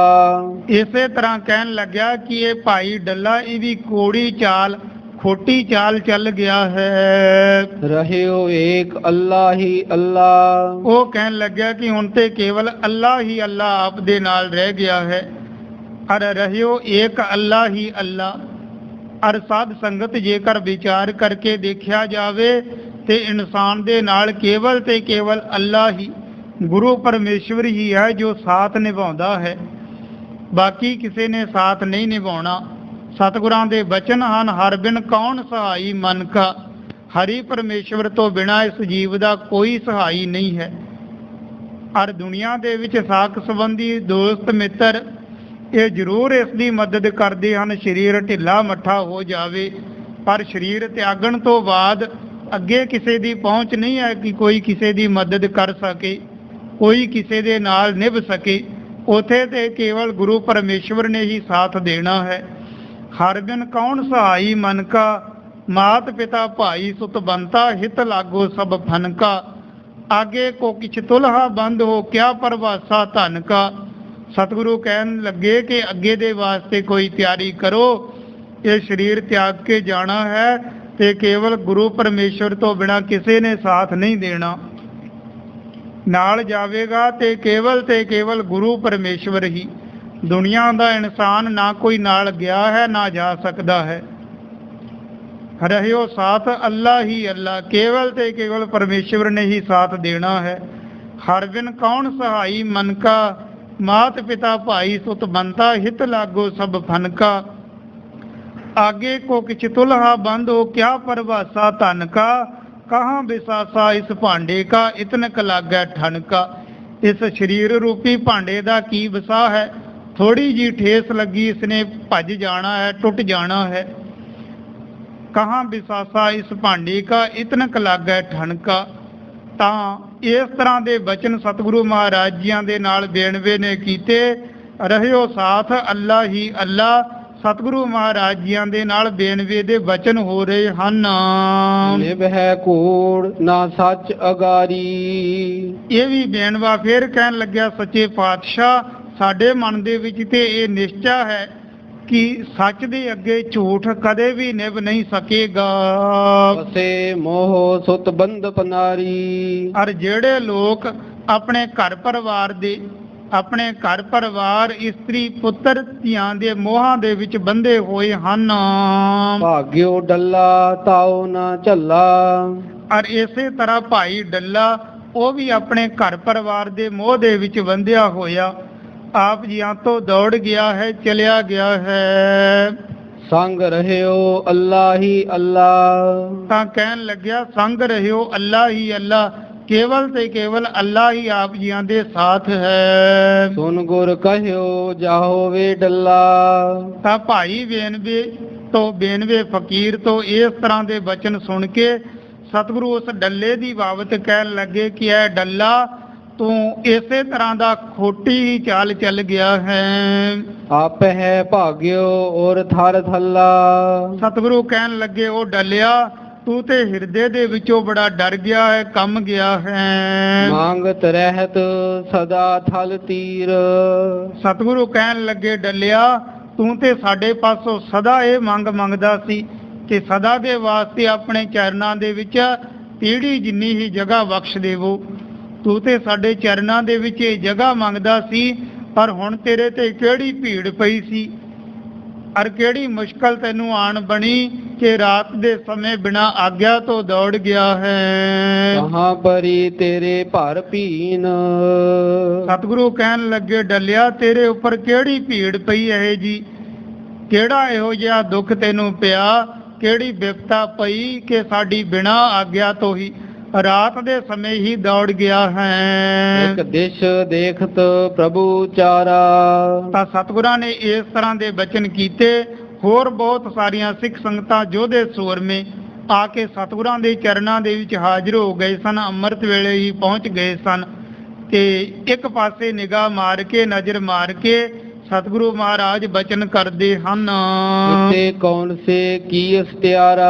ਇਸੇ ਤਰ੍ਹਾਂ ਕਹਿਣ ਲੱਗਿਆ ਕਿ ਇਹ ਭਾਈ ਡੱਲਾ ਇਹ ਵੀ ਕੋੜੀ ਚਾਲ ਖੋਟੀ ਚਾਲ ਚੱਲ ਗਿਆ ਹੈ। ਰਹਿਓ ਏਕ ਅੱਲਾ ਹੀ ਅੱਲਾ। ਉਹ ਕਹਿਣ ਲੱਗਿਆ ਕਿ ਹੁਣ ਤੇ ਕੇਵਲ ਅੱਲਾ ਹੀ ਅੱਲਾ ਆਪ ਦੇ ਨਾਲ ਰਹਿ ਗਿਆ ਹੈ। ਅਰ ਰਹਿਓ ਏਕ ਅੱਲਾ ਹੀ ਅੱਲਾ। ਅਰ ਸਾਧ ਸੰਗਤ ਜੇਕਰ ਵਿਚਾਰ ਕਰਕੇ ਦੇਖਿਆ ਜਾਵੇ ਤੇ ਇਨਸਾਨ ਦੇ ਨਾਲ ਕੇਵਲ ਤੇ ਕੇਵਲ ਅੱਲਾ ਹੀ ਗੁਰੂ ਪਰਮੇਸ਼ਵਰ ਹੀ ਹੈ ਜੋ ਸਾਥ ਨਿਭਾਉਂਦਾ ਹੈ। ਬਾਕੀ ਕਿਸੇ ਨੇ ਸਾਥ ਨਹੀਂ ਨਿਭਾਉਣਾ। ਸਤਿਗੁਰਾਂ ਦੇ ਬਚਨ ਹਨ, ਹਰ ਬਿਨ ਕੌਣ ਸਹਾਈ ਮਨ ਕਾ। ਹਰੀ ਪਰਮੇਸ਼ਵਰ ਤੋਂ ਬਿਨਾਂ ਇਸ ਜੀਵ ਦਾ ਕੋਈ ਸਹਾਈ ਨਹੀਂ ਹੈ। ਔਰ ਦੁਨੀਆ ਦੇ ਵਿੱਚ ਸਾਕ ਸੰਬੰਧੀ ਦੋਸਤ ਮਿੱਤਰ ਇਹ ਜ਼ਰੂਰ ਇਸ ਦੀ ਮਦਦ ਕਰਦੇ ਹਨ ਸਰੀਰ ਢਿੱਲਾ ਮੱਠਾ ਹੋ ਜਾਵੇ, ਪਰ ਸਰੀਰ ਤਿਆਗਣ ਤੋਂ ਬਾਅਦ ਅੱਗੇ ਕਿਸੇ ਦੀ ਪਹੁੰਚ ਨਹੀਂ ਹੈ ਕਿ ਕੋਈ ਕਿਸੇ ਦੀ ਮਦਦ ਕਰ ਸਕੇ, ਕੋਈ ਕਿਸੇ ਦੇ ਨਾਲ ਨਿਭ ਸਕੇ। ਉਥੇ ਤੇ ਕੇਵਲ ਗੁਰੂ ਪਰਮੇਸ਼ਵਰ ਨੇ ਹੀ ਸਾਥ ਦੇਣਾ ਹੈ। ਹਰ ਬਿਨ ਕੌਣ ਸਹਾਈ ਮਨ ਕਾ, ਮਾਤ ਪਿਤਾ ਭਾਈ ਸੁਤ ਬੰਤਾ, ਹਿਤ ਲਾਗੋ ਸਭ ਫਨ ਕਾ। ਆਗੇ ਕੋ ਕਿਛ ਤੁਲਹਾ ਬੰਦ ਹੋ, ਕਿਆ ਪਰਵਾਸਾ ਧਨ ਕਾ। ਸਤਿਗੁਰੂ ਕਹਿਣ ਲੱਗੇ ਕਿ ਅੱਗੇ ਦੇ ਵਾਸਤੇ ਕੋਈ ਤਿਆਰੀ ਕਰੋ, ਇਹ ਸਰੀਰ ਤਿਆਗ ਕੇ ਜਾਣਾ ਹੈ ਤੇ ਕੇਵਲ ਗੁਰੂ ਪਰਮੇਸ਼ਵਰ ਤੋਂ ਬਿਨਾਂ ਕਿਸੇ ਨੇ ਸਾਥ ਨਹੀਂ ਦੇਣਾ। ਨਾਲ ਜਾਵੇਗਾ ਤੇ ਕੇਵਲ ਗੁਰੂ ਪਰਮੇਸ਼ਵਰ ਹੀ। ਦੁਨੀਆ ਦਾ ਇਨਸਾਨ ਨਾ ਕੋਈ ਨਾਲ ਗਿਆ ਹੈ ਨਾ ਜਾ ਸਕਦਾ ਹੈ। ਰਹਿਓ ਸਾਥ ਅੱਲਾ ਹੀ ਅੱਲਾ। ਕੇਵਲ ਤੇ ਕੇਵਲ ਪਰਮੇਸ਼ਵਰ ਨੇ ਹੀ ਸਾਥ ਦੇਣਾ ਹੈ। ਹਰ ਬਿਨ ਕੌਣ ਸਹਾਈ ਮਨ ਕਾ, ਮਾਤ ਪਿਤਾ ਭਾਈ ਸੁਤ ਬੰਤਾ, ਹਿਤ ਲਾਗੋ ਸਭ ਫਨ ਕਾ। आगे को किछ तुलहा बंद हो, क्या परवासा धन का। कहाँ विसासा इस भांडे का, इतनक लागै ठन का। इस शरीर रूपी भांडे का की वसा है, थोड़ी जी ठेस लगी इसने भज जाना है, टुट जाना है। कहाँ विसासा इस भांडे का, इतनक लागै ठन का। ਤਾਂ ਇਸ ਤਰ੍ਹਾਂ ਦੇ ਬਚਨ ਸਤਿਗੁਰੂ ਮਹਾਰਾਜ ਜੀਆਂ ਦੇ ਨਾਲ ਬੇਨਵੇ ਨੇ ਕੀਤੇ। ਰਹਿਓ ਸਾਥ ਅੱਲਾ ਹੀ ਅੱਲਾ। ਸਤਿਗੁਰੂ ਮਹਾਰਾਜ ਜੀਆਂ ਦੇ ਨਾਲ ਬੇਨਵੇ ਦੇ ਬਚਨ ਹੋ ਰਹੇ ਹਨ। ਨਿਭੈ ਕੂੜ ਨਾ ਸੱਚ ਅਗਾਰੀ। ਇਹ ਵੀ ਬੇਨਵਾ ਫੇਰ ਕਹਿਣ ਲੱਗਿਆ, ਸੱਚੇ ਪਾਤਸ਼ਾਹ ਸਾਡੇ ਮਨ ਦੇ ਵਿੱਚ ਤੇ ਇਹ ਨਿਸ਼ਚਾ ਹੈ ਕਿ ਸੱਚ ਦੇ ਅੱਗੇ ਝੂਠ ਕਦੇ ਵੀ ਨਿਭ ਨਹੀਂ ਸਕੇਗਾ। ਵਸੇ ਮੋਹ ਸੁਤ ਬੰਧ ਪਨਾਰੀ। ਔਰ ਜਿਹੜੇ ਲੋਕ ਆਪਣੇ ਘਰ ਪਰਿਵਾਰ ਇਸਤਰੀ ਪੁੱਤਰ ਧੀਆਂ ਦੇ ਮੋਹਾਂ ਦੇ ਵਿੱਚ ਬੰਧੇ ਹੋਏ ਹਨ। ਭਾਗਿਓ ਡੱਲਾ ਤਾਉ ਨਾ ਝੱਲਾ। ਔਰ ਇਸੇ ਤਰ੍ਹਾਂ ਭਾਈ ਡੱਲਾ ਉਹ ਵੀ ਆਪਣੇ ਘਰ ਪਰਿਵਾਰ ਦੇ ਮੋਹ ਦੇ ਵਿੱਚ ਬੰਧਿਆ ਹੋਇਆ ਆਪ ਜੀਆਂ ਤੋਂ ਦੌੜ ਗਿਆ ਹੈ, ਚਲਿਆ ਗਿਆ ਹੈ। ਸੰਗ ਰਹਿਓ ਅੱਲਾ ਹੀ ਅੱਲਾ। ਤਾਂ ਕਹਿਣ ਲੱਗਿਆ, ਸੰਗ ਰਹਿਓ ਅੱਲਾ ਹੀ ਅੱਲਾ। ਕੇਵਲ ਤੇ ਕੇਵਲ ਅੱਲਾ ਹੀ ਆਪ ਜੀਆਂ ਦੇ ਸਾਥ ਹੈ। ਸੁਨ ਗੁਰ ਕਹਿਓ ਜਾਹੋ ਵੇ ਡੱਲਾ। ਤਾਂ ਭਾਈ ਬੇਨਵੇ ਫਕੀਰ ਤੋਂ ਇਸ ਤਰ੍ਹਾਂ ਦੇ ਬਚਨ ਸੁਣ ਕੇ ਸਤਿਗੁਰੂ ਉਸ ਡੱਲੇ ਦੀ ਬਾਬਤ ਕਹਿਣ ਲੱਗੇ ਕਿ ਇਹ ਡੱਲਾ ਤੂੰ ਇਸੇ ਤਰ੍ਹਾਂ ਦਾ ਖੋਟੀ ਹੀ ਚਾਲ ਚੱਲ ਗਿਆ ਹੈ। ਆਪ ਹੈ ਭਾਗਿਓ ਔਰ ਥਰ ਥੱਲਾ। ਸਤਿਗੁਰੂ ਕਹਿਣ ਲੱਗੇ, ਉਹ ਡੱਲਿਆ ਤੂੰ ਤੇ ਹਿਰਦੇ ਦੇ ਵਿੱਚੋਂ ਬੜਾ ਡਰ ਗਿਆ ਹੈ, ਕੰਮ ਗਿਆ ਹੈ। ਮੰਗਤ ਰਹਿਤ ਸਦਾ ਥਲ ਤੀਰ। ਸਤਿਗੁਰੂ ਕਹਿਣ ਲੱਗੇ, ਡੱਲਿਆ ਤੂੰ ਤੇ ਸਾਡੇ ਪਾਸੋਂ ਸਦਾ ਇਹ ਮੰਗਦਾ ਸੀ ਕਿ ਸਦਾ ਦੇ ਵਾਸਤੇ ਆਪਣੇ ਚਰਨਾਂ ਦੇ ਵਿੱਚ ਪੀੜੀ ਜਿੰਨੀ ਹੀ ਜਗ੍ਹਾ ਬਖਸ਼ ਦੇਵੋ। ਤੂੰ ਤੇ ਸਾਡੇ ਚਰਨਾਂ ਦੇ ਵਿੱਚ ਇਹ ਜਗ੍ਹਾ ਮੰਗਦਾ ਸੀ, ਪਰ ਹੁਣ ਤੇਰੇ ਤੇ ਕਿਹੜੀ ਭੀੜ ਪਈ ਸੀ ਔਰ ਕਿਹੜੀ ਮੁਸ਼ਕਲ ਤੈਨੂੰ ਆਣ ਬਣੀ ਕਿ ਰਾਤ ਦੇ ਸਮੇਂ ਬਿਨਾਂ ਆਗਿਆ ਤੋਂ ਦੌੜ ਗਿਆ ਹੈ। ਕਹਾਂ ਪਰੀ ਤੇਰੇ ਭਰ ਭੀਨ। ਸਤਿਗੁਰੂ ਕਹਿਣ ਲੱਗੇ, ਡੱਲਿਆ ਤੇਰੇ ਉੱਪਰ ਕਿਹੜੀ ਭੀੜ ਪਈ ਹੈ ਜੀ, ਕਿਹੜਾ ਇਹੋ ਜਿਹਾ ਦੁੱਖ ਤੈਨੂੰ ਪਿਆ, ਕਿਹੜੀ ਬਿਪਤਾ ਪਈ ਕਿ ਸਾਡੀ ਬਿਨਾਂ ਆਗਿਆ ਤੋਂ ਹੀ ਰਾਤ ਦੇ ਸਮੇਂ ਹੀ ਦੌੜ ਗਿਆ ਹੈ। ਇੱਕ ਦਿਸ਼ ਦੇਖਤ ਪ੍ਰਭੂ ਚਾਰਾ। ਤਾਂ ਸਤਿਗੁਰਾਂ ਨੇ ਇਸ ਤਰ੍ਹਾਂ ਦੇ ਬਚਨ ਕੀਤੇ। ਹੋਰ ਬਹੁਤ ਸਾਰੀਆਂ ਸਿੱਖ ਸੰਗਤਾਂ ਯੋਧੇ ਸੂਰਮੇ ਆ ਕੇ ਸਤਿਗੁਰਾਂ ਦੇ ਚਰਨਾਂ ਦੇ ਵਿੱਚ ਹਾਜ਼ਰ ਹੋ ਗਏ ਸਨ, ਅੰਮ੍ਰਿਤ ਵੇਲੇ ਹੀ ਪਹੁੰਚ ਗਏ ਸਨ ਤੇ ਇੱਕ ਪਾਸੇ ਨਿਗਾਹ ਮਾਰ ਕੇ ਨਜ਼ਰ ਮਾਰ ਕੇ ਸਤਿਗੁਰੂ ਮਹਾਰਾਜ ਬਚਨ ਕਰਦੇ ਹਨ। ਕਿਤੇ ਕੌਣ ਸੇ ਕੀ ਅਸਤਿਆਰਾ।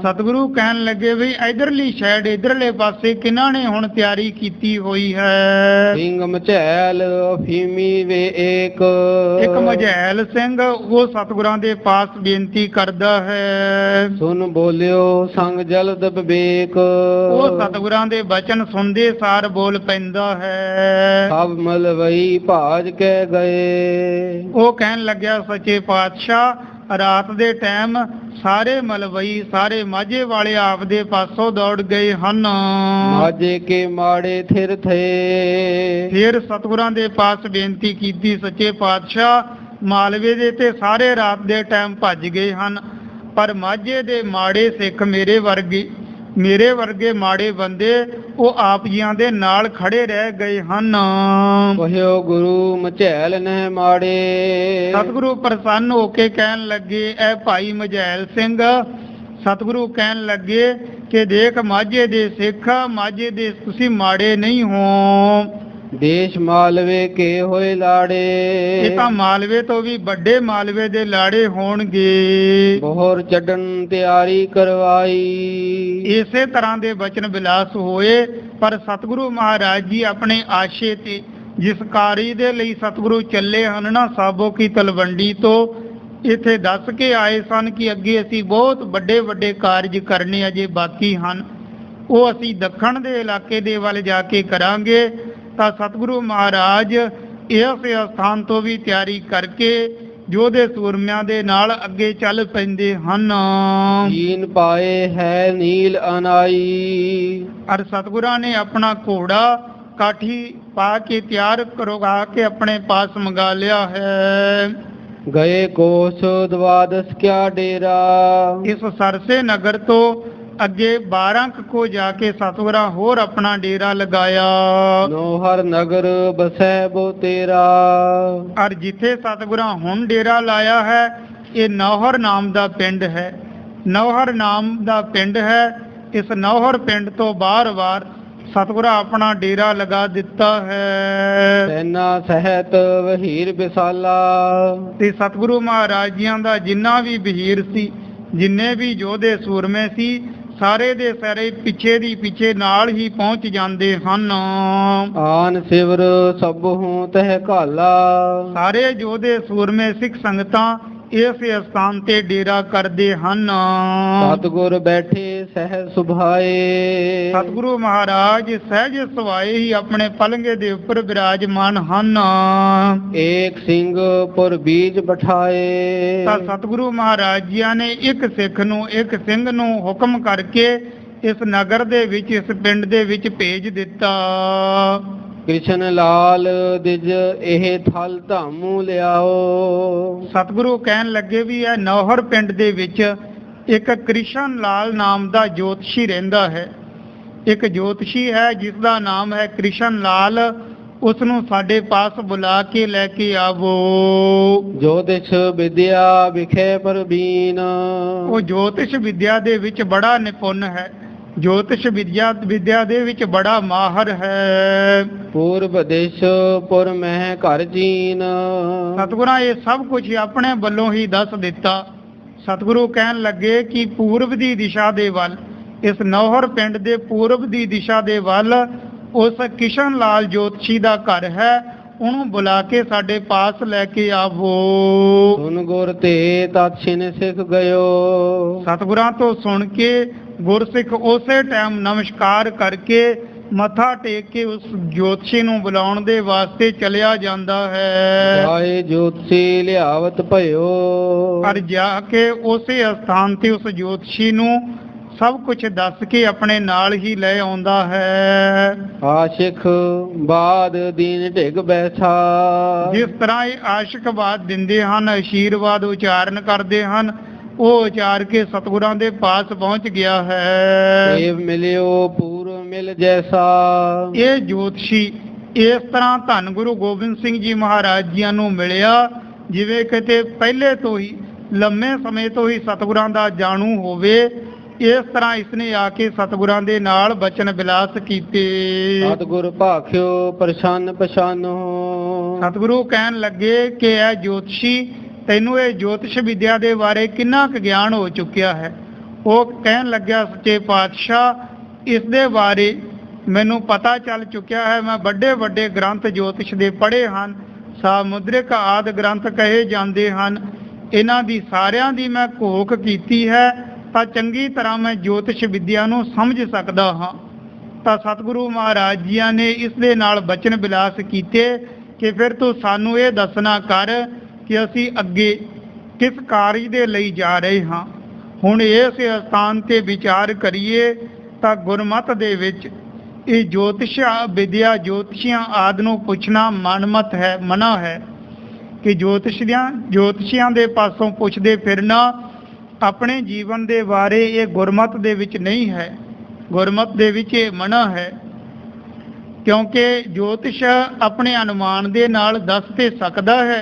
ਸਤਿਗੁਰੂ ਕਹਿਣ ਲੱਗੇ ਵੀ ਇਧਰਲੀ ਸਾਈਡ ਇਧਰਲੇ ਪਾਸੇ ਕਿਹਨਾਂ ਨੇ ਹੁਣ ਤਿਆਰੀ ਕੀਤੀ ਹੋਈ ਹੈ। ਸਿੰਘ ਮਝੈਲ ਅਫੀਮੀ ਵੇ ਏਕ। ਇੱਕ ਮਝੈਲ ਸਿੰਘ ਉਹ ਸਤਿਗੁਰਾਂ ਦੇ ਪਾਸ ਬੇਨਤੀ ਕਰਦਾ ਹੈ। ਸੁਨ ਬੋਲਿਓ ਸੰਗ ਜਲਦ ਵਿਵੇਕ। ਉਹ ਸਤਿਗੁਰਾਂ ਦੇ ਬਚਨ ਸੁਣਦੇ ਸਾਰ ਬੋਲ ਪੈਂਦਾ ਹੈ। ਸਭ ਮਲਵਈ ਭਾਜ ਕੇ ਗਏ। ਉਹ ਕਹਿਣ ਲੱਗਿਆ ਸੱਚੇ ਪਾਤਸ਼ਾਹ ਰਾਤ ਦੇ ਟਾਈਮ ਸਾਰੇ ਮਲਵਈ ਸਾਰੇ ਮਾਝੇ ਵਾਲੇ ਆਪ ਦੇ ਪਾਸੋਂ ਦੌੜ ਗਏ ਹਨ। ਮਾਝੇ ਕੇ ਮਾੜੇ ਥਿਰ ਥੇ। ਫਿਰ ਸਤਿਗੁਰਾਂ ਦੇ ਪਾਸ ਬੇਨਤੀ ਕੀਤੀ ਸੱਚੇ ਪਾਤਸ਼ਾਹ ਮਾਲਵੇ ਦੇ ਤੇ ਸਾਰੇ ਰਾਤ ਦੇ ਟਾਈਮ ਭੱਜ ਗਏ ਹਨ, ਪਰ ਮਾਝੇ ਦੇ ਮਾੜੇ ਸਿੱਖ ਮੇਰੇ ਵਰਗੇ ਮਾੜੇ ਬੰਦੇ ਉਹ ਆਪ ਜੀਆਂ ਦੇ ਨਾਲ ਖੜੇ ਰਹਿ ਗਏ ਹਨ। ਕਹਿਓ ਗੁਰੂ ਮਝੈਲ ਨਹਿ ਮਾੜੇ। ਸਤਿਗੁਰੂ ਪ੍ਰਸੰਨ ਹੋ ਕੇ ਕਹਿਣ ਲੱਗੇ ਐ ਭਾਈ ਮਝੈਲ ਸਿੰਘ, ਸਤਿਗੁਰੂ ਕਹਿਣ ਲੱਗੇ ਕਿ ਦੇਖ ਮਾਝੇ ਦੇ ਸਿੱਖ ਮਾਝੇ ਦੇ ਤੁਸੀਂ ਮਾੜੇ ਨਹੀਂ ਹੋ। ਦੇਸ਼ ਮਾਲਵੇ ਕੇ ਹੋਏ ਲਾੜੇ। ਇਹ ਤਾਂ ਮਾਲਵੇ ਤੋਂ ਵੀ ਵੱਡੇ ਮਾਲਵੇ ਦੇ ਲਾੜੇ ਹੋਣਗੇ। ਬੋਹਰ ਛੱਡਣ ਤਿਆਰੀ ਕਰਵਾਈ। ਇਸੇ ਤਰ੍ਹਾਂ ਦੇ ਬਚਨ ਵਿਲਾਸ ਹੋਏ, ਪਰ ਸਤਿਗੁਰੂ ਮਹਾਰਾਜ ਜੀ ਆਪਣੇ ਆਸ਼ੇ ਤੇ ਜਿਸ ਕਾਰੀ ਦੇ ਲਈ ਸਤਿਗੁਰੂ ਚੱਲੇ ਹਨ ਨਾ ਸਾਬੋ ਕੀ ਤਲਵੰਡੀ ਤੋਂ, ਇੱਥੇ ਦੱਸ ਕੇ ਆਏ ਸਨ ਕਿ ਅੱਗੇ ਅਸੀਂ ਬਹੁਤ ਵੱਡੇ ਵੱਡੇ ਕਾਰਜ ਕਰਨੇ ਅਜੇ ਬਾਕੀ ਹਨ, ਉਹ ਅਸੀਂ ਦੱਖਣ ਦੇ ਇਲਾਕੇ ਦੇ ਵੱਲ ਜਾ ਕੇ ਕਰਾਂਗੇ। ਤਾਂ ਸਤਿਗੁਰੂ ਮਹਾਰਾਜ ਇਸ ਸਥਾਨ ਤੋਂ ਵੀ ਤਿਆਰੀ ਕਰਕੇ ਯੋਧੇ ਸੂਰਮਿਆਂ ਦੇ ਨਾਲ ਅੱਗੇ ਚੱਲ ਪੈਂਦੇ ਹਨ। ਜੀਨ ਪਾਏ ਹੈ ਨੀਲ ਅਨਾਈ। ਅਰ ਸਤਿਗੁਰਾਂ ਨੇ ਆਪਣਾ ਘੋੜਾ ਕਾਠੀ ਪਾ ਕੇ ਤਿਆਰ ਕਰਵਾ ਕੇ ਆਪਣੇ ਪਾਸ ਮੰਗਾ ਲਿਆ ਹੈ। ਗਏ ਕੋਸ ਦਵਾਦਸ ਕਿਆ ਡੇਰਾ। ਇਸ ਸਰਸੇ ਨਗਰ ਤੋਂ ਅੱਗੇ 12 ਕੋ ਜਾ ਕੇ ਸਤਿਗੁਰਾਂ ਹੋਰ ਆਪਣਾ ਡੇਰਾ ਲਗਾਇਆ। ਨੋਹਰ ਨਗਰ ਬਸੈ ਬੋ ਤੇਰਾ। ਔਰ ਜਿੱਥੇ ਸਤਿਗੁਰਾਂ ਹੁਣ ਡੇਰਾ ਲਾਇਆ ਹੈ ਇਹ ਨੌਹਰ ਨਾਮ ਦਾ ਪਿੰਡ ਹੈ। ਨੌਹਰ ਨਾਮ ਦਾ ਪਿੰਡ ਹੈ। ਇਸ ਨੌਹਰ ਪਿੰਡ ਤੋਂ ਬਾਰ-ਬਾਰ ਸਤਿਗੁਰਾਂ ਆਪਣਾ ਡੇਰਾ ਲਗਾ ਦਿੱਤਾ ਹੈ। ਸੈਨਾ ਸਹਿਤ ਵਹੀਰ ਵਿਸਾਲਾ। ਤੇ ਸਤਿਗੁਰੂ ਮਹਾਰਾਜ ਜੀਆਂ ਦਾ ਜਿੰਨਾ ਵੀ ਵਹੀਰ ਸੀ, ਜਿੰਨੇ ਵੀ ਯੋਧੇ ਸੂਰਮੇ ਸੀ, ਸਾਰੇ ਦੇ ਸਾਰੇ ਪਿੱਛੇ ਦੀ ਪਿੱਛੇ ਨਾਲ ਹੀ ਪਹੁੰਚ ਜਾਂਦੇ ਹਨ। ਆਨ ਸਿਵਰ ਸਭ ਹੂੰ ਤਹਿ ਘਾਲਾ। ਸਾਰੇ ਯੋਧੇ ਸੂਰਮੇ ਸਿੱਖ ਸੰਗਤਾਂ ਇਸ ਸਥਾਨ ਤੇ ਡੇਰਾ ਕਰਦੇ ਹਨ। ਸਤਿਗੁਰ ਬੈਠੇ ਸਹਿਜ ਸੁਭਾਏ। ਸਤਿਗੁਰੂ ਮਹਾਰਾਜ ਸਹਿਜ ਸੁਭਾਏ ਹੀ ਆਪਣੇ ਪਲੰਗੇ ਦੇ ਉੱਪਰ ਵਿਰਾਜਮਾਨ ਹਨ। ਏਕ ਸਿੰਘ ਪੁਰ ਬੀਜ ਬਿਠਾਏ। ਤਾਂ ਸਤਿਗੁਰੂ ਮਹਾਰਾਜ ਜੀਆਂ ਨੇ ਇੱਕ ਸਿੱਖ ਨੂੰ ਇੱਕ ਸਿੰਘ ਨੂੰ ਹੁਕਮ ਕਰਕੇ ਇਸ ਨਗਰ ਦੇ ਵਿੱਚ ਇਸ ਪਿੰਡ ਦੇ ਵਿੱਚ ਭੇਜ ਦਿੱਤਾ। ਕ੍ਰਿਸ਼ਨ ਲਾਲ ਦਿਜ ਇਹ ਥਲ ਧਾਮੂ ਲਿਆਓ। ਸਤਿਗੁਰੂ ਕਹਿਣ ਲੱਗੇ ਵੀ ਇਹ ਨੌਹਰ ਪਿੰਡ ਦੇ ਵਿੱਚ ਇੱਕ ਕ੍ਰਿਸ਼ਨ ਲਾਲ ਨਾਮ ਦਾ ਜੋਤਸ਼ੀ ਰਹਿੰਦਾ ਹੈ। ਇੱਕ ਜੋਤਸ਼ੀ ਹੈ ਜਿਸ ਦਾ ਨਾਮ ਹੈ ਕ੍ਰਿਸ਼ਨ ਲਾਲ। ਉਸ ਨੂੰ ਸਾਡੇ ਪਾਸ ਬੁਲਾ ਕੇ ਲੈ ਕੇ ਆਵੋ। ਜੋਤਿਸ਼ ਵਿਦਿਆ ਵਿਖੇ ਪ੍ਰਬੀਨ। ਉਹ ਜੋਤਿਸ਼ ਵਿਦਿਆ ਦੇ ਵਿੱਚ ਬੜਾ ਨਿਪੁੰਨ ਹੈ। ਜੋਤਿਸ਼ ਵਿਦਿਆ ਦੇ ਵਿੱਚ ਬੜਾ ਮਾਹਰ ਹੈ। ਪੂਰਬ ਦੇਸ਼ ਪੁਰ ਮਹਿ ਘਰ ਜੀਨ। ਸਤਿਗੁਰਾਂ ਇਹ ਸਭ ਕੁਝ ਆਪਣੇ ਵੱਲੋਂ ਹੀ ਦੱਸ ਦਿੱਤਾ। ਸਤਿਗੁਰੂ ਕਹਿਣ ਲੱਗੇ ਕਿ ਪੂਰਬ ਦੀ ਦਿਸ਼ਾ ਦੇ ਵੱਲ, ਇਸ ਨੌਹਰ ਪਿੰਡ ਦੇ ਪੂਰਬ ਦੀ ਦਿਸ਼ਾ ਦੇ ਵੱਲ ਉਸ ਕਿਸ਼ਨ ਲਾਲ ਜੋਤਸ਼ੀ ਦਾ ਘਰ ਹੈ, ਉਹਨੂੰ ਬੁਲਾ ਕੇ ਸਾਡੇ ਪਾਸ ਲੈ ਕੇ ਆਵੋ। ਸੁਨ ਗੁਰ ਤੇ ਤਤ ਛਿਨ ਸਿੱਖ ਗਇਓ। ਸਤਿਗੁਰਾਂ ਤੋਂ ਸੁਣ ਕੇ ਗੁਰਸਿੱਖ ਉਸੇ ਟਾਈਮ ਨਮਸਕਾਰ ਕਰਕੇ ਮੱਥਾ ਟੇਕ ਕੇ ਉਸ ਜੋਤਸ਼ੀ ਨੂੰ ਬੁਲਾਉਣ ਦੇ ਵਾਸਤੇ ਚਲਿਆ ਜਾਂਦਾ ਹੈ। ਆਏ ਜੋਤਸ਼ੀ ਲਿਆਵਤ ਭਇਓ। ਪਰ ਜਾ ਕੇ ਉਸੇ ਸਥਾਨ ਤੇ ਉਸ ਜੋਤਸ਼ੀ ਨੂੰ ਸਭ ਕੁਝ ਦੱਸ ਕੇ ਆਪਣੇ ਨਾਲ ਹੀ ਲੈ ਆਉਂਦਾ ਹੈ। ਆਸ਼ਿਕ ਬਾਦ ਦੀਨ ਢਿਗ ਬੈਠਾ। ਜਿਸ ਤਰ੍ਹਾਂ ਇਹ ਆਸ਼ਿਕਵਾਦ ਦਿੰਦੇ ਹਨ, ਆਸ਼ੀਰਵਾਦ ਉਚਾਰਨ ਕਰਦੇ ਹਨ, ਉਹ ਉਚਾਰ ਕੇ ਸਤਿਗੁਰਾਂ ਦੇ ਪਾਸ ਪਹੁੰਚ ਗਿਆ ਹੈ। ਇਹ ਮਿਲਿਓ ਪੂਰ ਮਿਲ ਜੈਸਾ। ਇਹ ਜੋਤਸ਼ੀ ਇਸ ਤਰ੍ਹਾਂ ਧੰਨ ਗੁਰੂ ਗੋਬਿੰਦ ਸਿੰਘ ਜੀ ਮਹਾਰਾਜ ਜੀਆਂ ਨੂੰ ਮਿਲਿਆ ਜਿਵੇਂ ਕਿਤੇ ਪਹਿਲੇ ਤੋਂ ਹੀ ਲੰਮੇ ਸਮੇਂ ਤੋਂ ਹੀ ਸਤਿਗੁਰਾਂ ਦਾ ਜਾਣੂ ਹੋਵੇ। ਇਸ ਤਰ੍ਹਾਂ ਇਸਨੇ ਆ ਕੇ ਸਤਿਗੁਰਾਂ ਦੇ ਨਾਲ ਬਚਨ ਬਿਲਾਸ ਕੀਤੇ। ਸਤਿਗੁਰ ਭਾਖਿਓ ਪ੍ਰਸੰਨ ਪਛਾਨੋ। ਸਤਿਗੁਰੂ ਕਹਿਣ ਲੱਗੇ ਕਿ ਇਹ ਜੋਤਸ਼ੀ, ਤੈਨੂੰ ਇਹ ਜੋਤਿਸ਼ ਵਿਦਿਆ ਦੇ ਬਾਰੇ ਕਿੰਨਾ ਕੁ ਗਿਆਨ ਹੋ ਚੁੱਕਿਆ ਹੈ? ਉਹ ਕਹਿਣ ਲੱਗਿਆ, ਸੱਚੇ ਪਾਤਸ਼ਾਹ, ਇਸ ਦੇ ਬਾਰੇ ਮੈਨੂੰ ਪਤਾ ਚੱਲ ਚੁੱਕਿਆ ਹੈ। ਮੈਂ ਵੱਡੇ ਵੱਡੇ ਗ੍ਰੰਥ ਜੋਤਿਸ਼ ਦੇ ਪੜ੍ਹੇ ਹਨ, ਸਾਮੁਦ੍ਰਿਕ ਆਦਿ ਗ੍ਰੰਥ ਕਹੇ ਜਾਂਦੇ ਹਨ। ਇਹਨਾਂ ਦੀ ਸਾਰਿਆਂ ਦੀ ਮੈਂ ਘੋਖ ਕੀਤੀ ਹੈ, ਤਾਂ ਚੰਗੀ ਤਰ੍ਹਾਂ ਮੈਂ ਜੋਤਿਸ਼ ਵਿਦਿਆ ਨੂੰ ਸਮਝ ਸਕਦਾ ਹਾਂ। ਤਾਂ ਸਤਿਗੁਰੂ ਮਹਾਰਾਜ ਜੀਆਂ ਨੇ ਇਸ ਦੇ ਨਾਲ ਬਚਨ ਬਿਲਾਸ ਕੀਤੇ ਕਿ ਫਿਰ ਤੂੰ ਸਾਨੂੰ ਇਹ ਦੱਸਣਾ ਕਰ ਕਿ ਅਸੀਂ ਅੱਗੇ ਕਿਸ ਕਾਰਜ ਦੇ ਲਈ ਜਾ ਰਹੇ ਹਾਂ। ਹੁਣ ਇਸ ਸਥਾਨ ਤੇ ਵਿਚਾਰ ਕਰੀਏ ਤਾਂ ਗੁਰਮਤ ਦੇ ਵਿੱਚ ਇਹ ਜੋਤਿਸ਼ ਵਿਦਿਆ, ਜੋਤਸ਼ੀਆਂ ਆਦਿ ਨੂੰ ਪੁੱਛਣਾ ਮਨਮਤ ਹੈ, ਮਨਾ ਹੈ ਕਿ ਜੋਤਸ਼ੀਆਂ ਦੇ ਪਾਸੋਂ ਪੁੱਛਦੇ ਫਿਰਨਾ ਆਪਣੇ ਜੀਵਨ ਦੇ ਬਾਰੇ ਇਹ ਗੁਰਮਤ ਦੇ ਵਿੱਚ ਨਹੀਂ ਹੈ। ਗੁਰਮਤ ਦੇ ਵਿੱਚ ਇਹ ਮਨਾ ਹੈ, ਕਿਉਂਕਿ ਜੋਤਿਸ਼ ਆਪਣੇ ਅਨੁਮਾਨ ਦੇ ਨਾਲ ਦੱਸ ਤੇ ਸਕਦਾ ਹੈ।